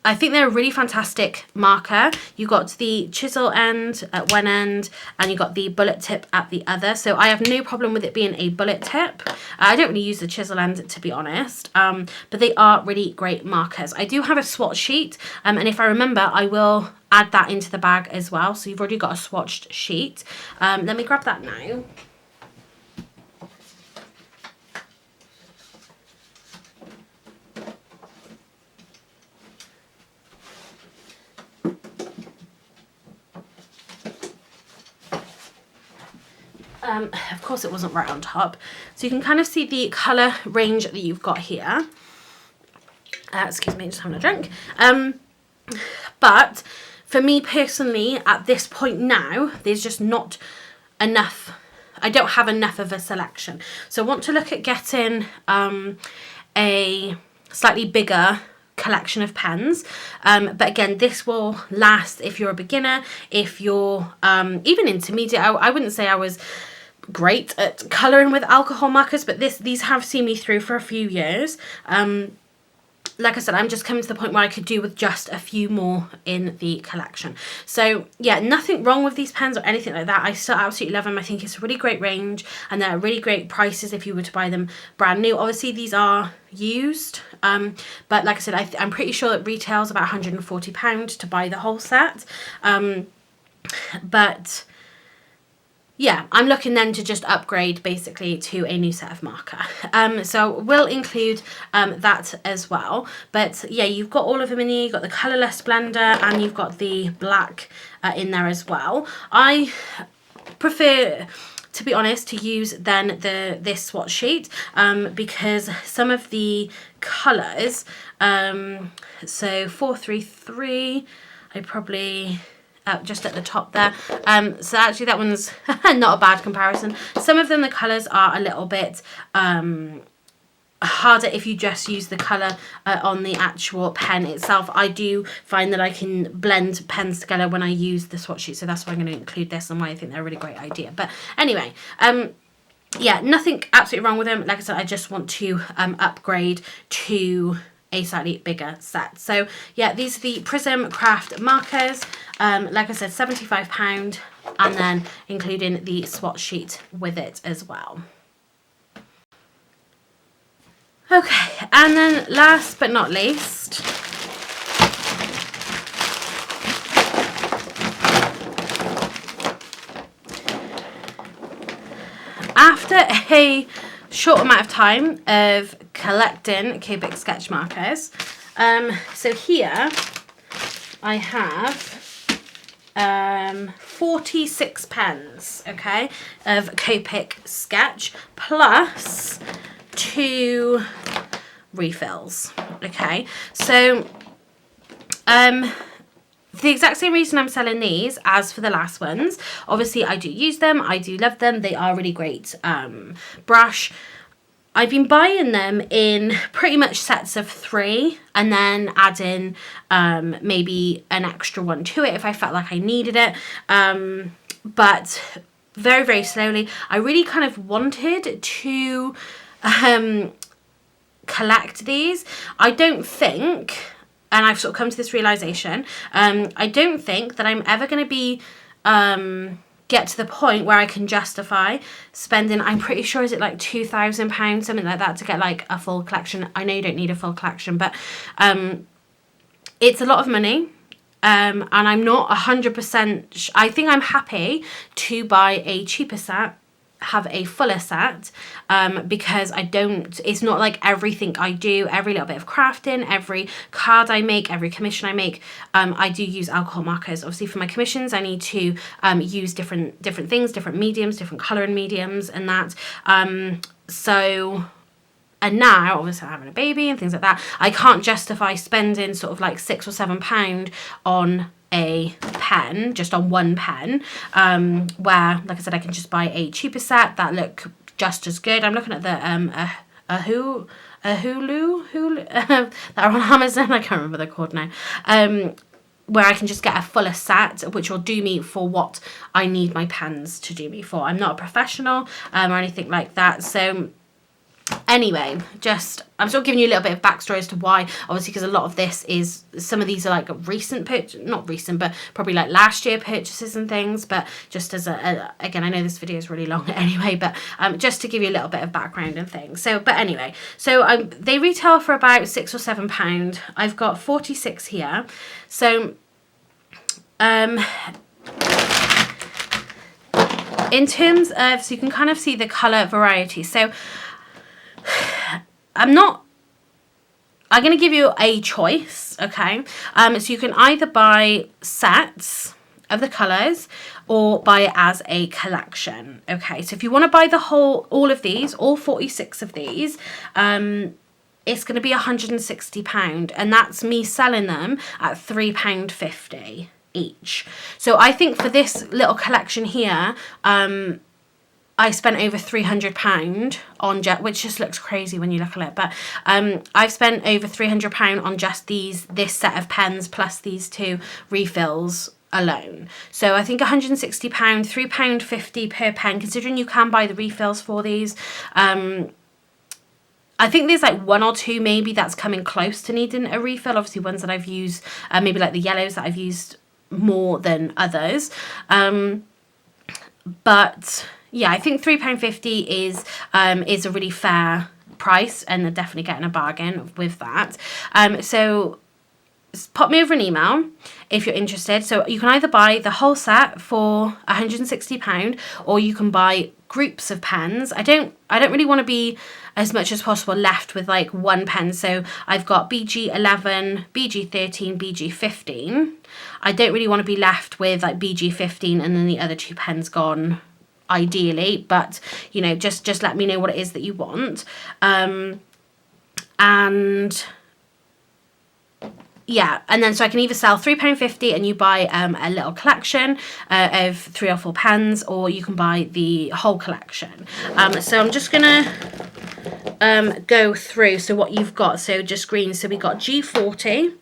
I think they're a really fantastic marker. You got the chisel end at one end, and you got the bullet tip at the other. So I have no problem with it being a bullet tip. I don't really use the chisel end, to be honest, but they are really great markers. I do have a swatch sheet, and if I remember, I will add that into the bag as well. So you've already got a swatched sheet. Let me grab that now. Of course it wasn't right on top. So you can kind of see the colour range that you've got here. Excuse me, just having a drink. But for me personally, at this point now, there's just not enough. I don't have enough of a selection. So I want to look at getting a slightly bigger collection of pens, but again, this will last if you're a beginner, if you're even intermediate. I wouldn't say I was great at colouring with alcohol markers, but these have seen me through for a few years. Like I said, I'm just coming to the point where I could do with just a few more in the collection. So yeah, nothing wrong with these pens or anything like that. I still absolutely love them. I think it's a really great range, and they're really great prices if you were to buy them brand new. Obviously these are used, but like I said, I'm pretty sure it retails about £140 to buy the whole set. But yeah, I'm looking then to just upgrade basically to a new set of marker. So we'll include that as well. But yeah, you've got all of them in here. You've got the colourless blender, and you've got the black in there as well. I prefer, to be honest, to use then this swatch sheet, because some of the colours, so 433, I probably... just at the top there. So actually that one's not a bad comparison. Some of them, the colours are a little bit harder if you just use the colour on the actual pen itself. I do find that I can blend pens together when I use the swatch sheet, so that's why I'm going to include this and why I think they're a really great idea. But anyway, yeah, nothing absolutely wrong with them. Like I said, I just want to upgrade to a slightly bigger set. So yeah, these are the Prism Craft markers. Like I said, £75, and then including the swatch sheet with it as well. Okay, and then last but not least, after a short amount of time of collecting Copic sketch markers, so here I have 46 pens, okay, of Copic sketch, plus 2 refills. Okay, so the exact same reason I'm selling these as for the last ones. Obviously I do use them, I do love them, they are really great brush. I've been buying them in pretty much sets of 3, and then adding maybe an extra one to it if I felt like I needed it. But very, very slowly. I really kind of wanted to collect these. I don't think, and I've sort of come to this realization, I don't think that I'm ever going to be get to the point where I can justify spending, I'm pretty sure, is it like £2,000, something like that, to get like a full collection. I know you don't need a full collection, but it's a lot of money. And I'm not 100%, I think I'm happy to buy a cheaper set, have a fuller set, because it's not like everything I do, every little bit of crafting, every card I make, every commission I make, I do use alcohol markers. Obviously for my commissions I need to use different things, different mediums, different colouring mediums and that. And now, obviously, I'm having a baby and things like that, I can't justify spending sort of like £6 or £7 on a pen, just on one pen, where, like I said, I can just buy a cheaper set that look just as good. I'm looking at the Hulu that are on Amazon. I can't remember they're called now. Where I can just get a fuller set, which will do me for what I need my pens to do me for. I'm not a professional or anything like that, so anyway, I'm still giving you a little bit of backstory as to why, obviously, because a lot of this is, some of these are like recent not recent, but probably like last year purchases and things, but just as again, I know this video is really long anyway, but just to give you a little bit of background and things. So, but anyway, so they retail for about £6 or £7. I've got 46 here. So, in terms of, so you can kind of see the colour variety. So, I'm going to give you a choice, okay? So you can either buy sets of the colours or buy it as a collection, okay? So if you want to buy all of these, all 46 of these, it's going to be £160, and that's me selling them at £3.50 each. So I think for this little collection here, I spent over £300 on which just looks crazy when you look at it, but I've spent over £300 on just this set of pens plus these two refills alone. So I think £160, £3.50 per pen, considering you can buy the refills for these. I think there's like one or two maybe that's coming close to needing a refill. Obviously ones that I've used, maybe like the yellows that I've used more than others. But yeah, I think £3.50 is a really fair price, and they're definitely getting a bargain with that. So pop me over an email if you're interested. So you can either buy the whole set for £160, or you can buy groups of pens. I don't really want to be as much as possible left with like one pen. So I've got BG11, BG13, BG15. I don't really want to be left with like BG15 and then the other two pens gone, ideally, but you know, just let me know what it is that you want. And yeah, and then so I can either sell £3.50 and you buy a little collection of 3 or 4 pens, or you can buy the whole collection. So I'm just gonna go through so what you've got. So just green. So we got G40.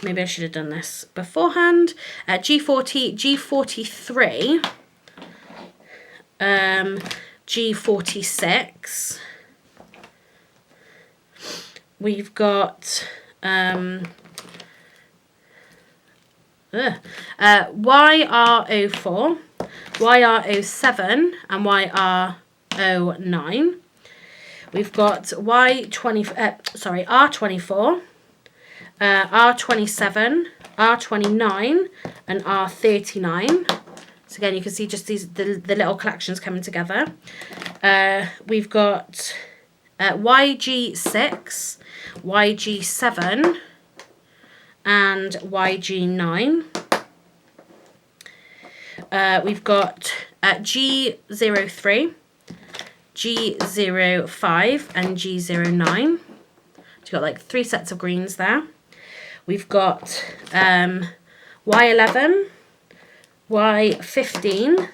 Maybe I should have done this beforehand. G40, G43, G46. We've got YR04, YR07, and YR09. We've got R24. R27, R29, and R39. So again, you can see just the little collections coming together. We've got YG6, YG7, and YG9. We've got G03, G05, and G09. So you've got like 3 sets of greens there. We've got Y11, Y15,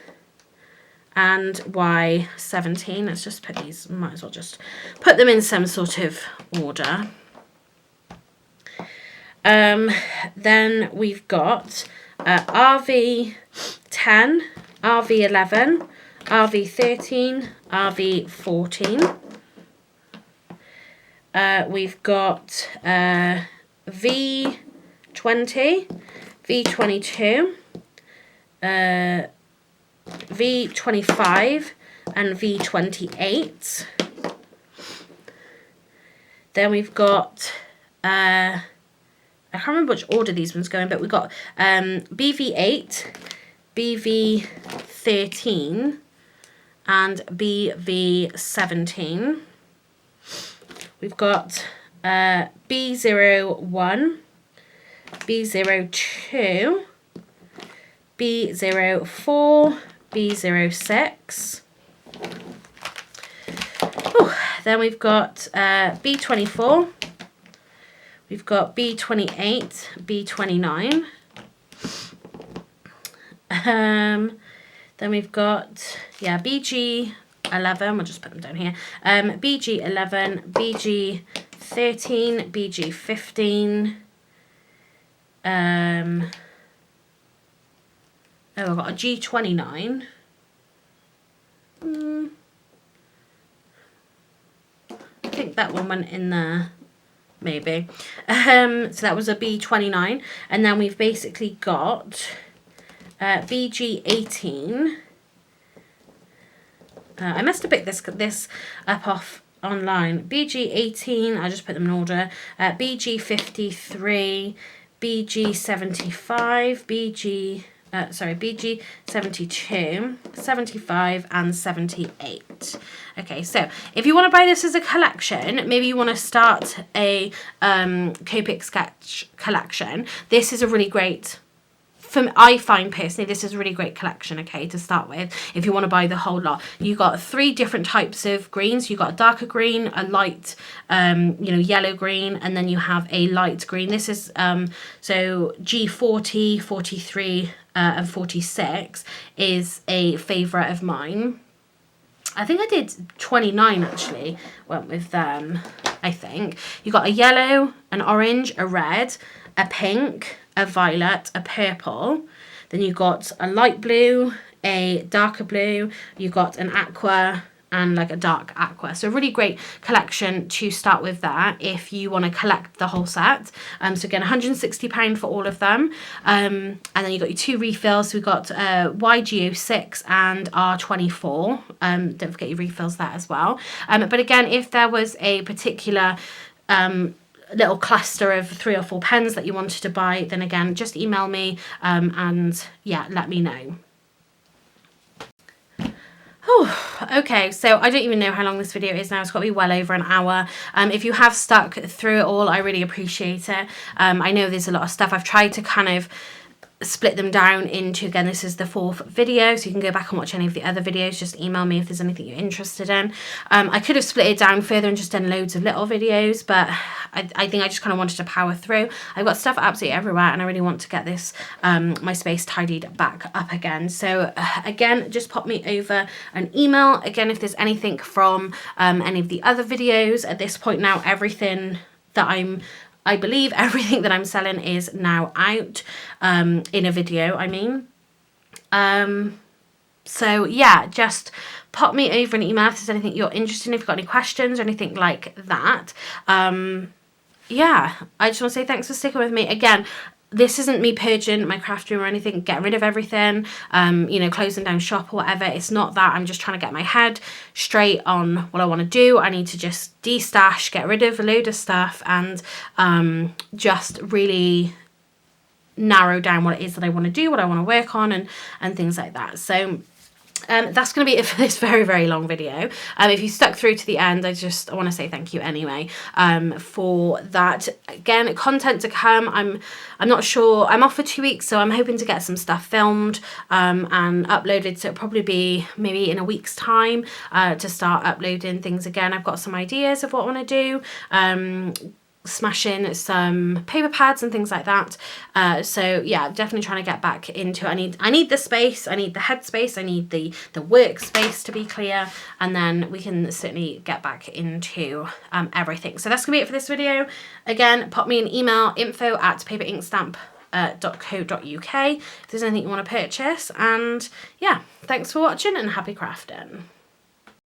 and Y17. Let's just put these, might as well just put them in some sort of order. Then we've got RV10, RV11, RV13, RV14. We've got V20, V22, V25 and V28. Then we've got, I can't remember which order these ones go in, but we've got BV8, BV13, and BV17. We've got B01, B02, B04, B06. Then we've got B24, we've got B28, B29. Then we've got, yeah, BG11, we'll just put them down here. BG11, BG13, BG15. Oh, I've got a G29. I think that one went in there, maybe. So that was a B29. And then we've basically got BG18. I must have picked this up off online. BG18, I'll just put them in order. BG53, BG75, BG72, 75, and 78. Okay, so if you want to buy this as a collection, maybe you want to start a Copic sketch collection, this is a really great, I find personally, this is a really great collection, okay, to start with, if you want to buy the whole lot. You got 3 different types of greens. You got a darker green, a light, yellow green, and then you have a light green. This is, so G40, 43, and 46 is a favourite of mine. I think I did 29 actually, went with them, I think. You got a yellow, an orange, a red, a pink, a violet, a purple. Then you got a light blue, a darker blue, you got an aqua, and like a dark aqua. So a really great collection to start with that if you want to collect the whole set. So again, £160 for all of them. And then you got your 2 refills. So we've got YG06 and R24. Don't forget your refills there as well. But again, if there was a particular little cluster of 3 or 4 pens that you wanted to buy, then again, just email me and yeah, let me know. Oh, okay, so I don't even know how long this video is now. It's got to be well over an hour. If you have stuck through it all, I really appreciate it. I know there's a lot of stuff. I've tried to kind of split them down into, again, this is the 4th video, so you can go back and watch any of the other videos. Just email me if there's anything you're interested in. I could have split it down further and just done loads of little videos, but I think I just kind of wanted to power through. I've got stuff absolutely everywhere, and I really want to get this my space tidied back up again. So again, just pop me over an email. Again, if there's anything from any of the other videos. At this point now, everything that I believe everything that I'm selling is now out in a video, I mean. So yeah, just pop me over an email if there's anything you're interested in, if you've got any questions or anything like that. Yeah, I just want to say thanks for sticking with me. Again, this isn't me purging my craft room or anything, getting rid of everything, closing down shop or whatever. It's not that. I'm just trying to get my head straight on what I want to do. I need to just de-stash, get rid of a load of stuff, and just really narrow down what it is that I want to do, what I want to work on, and things like that. So that's going to be it for this very, very long video. If you stuck through to the end, I want to say thank you anyway for that. Again, content to come. I'm not sure. I'm off for 2 weeks, so I'm hoping to get some stuff filmed and uploaded. So it'll probably be maybe in a week's time to start uploading things again. I've got some ideas of what I want to do. Smash in some paper pads and things like that. So yeah, definitely trying to get back into it. I need the space, I need the headspace, I need the workspace to be clear, and then we can certainly get back into everything. So that's gonna be it for this video. Again, pop me an email, info@paperinkstamp.co.uk if there's anything you want to purchase. And yeah, thanks for watching and happy crafting.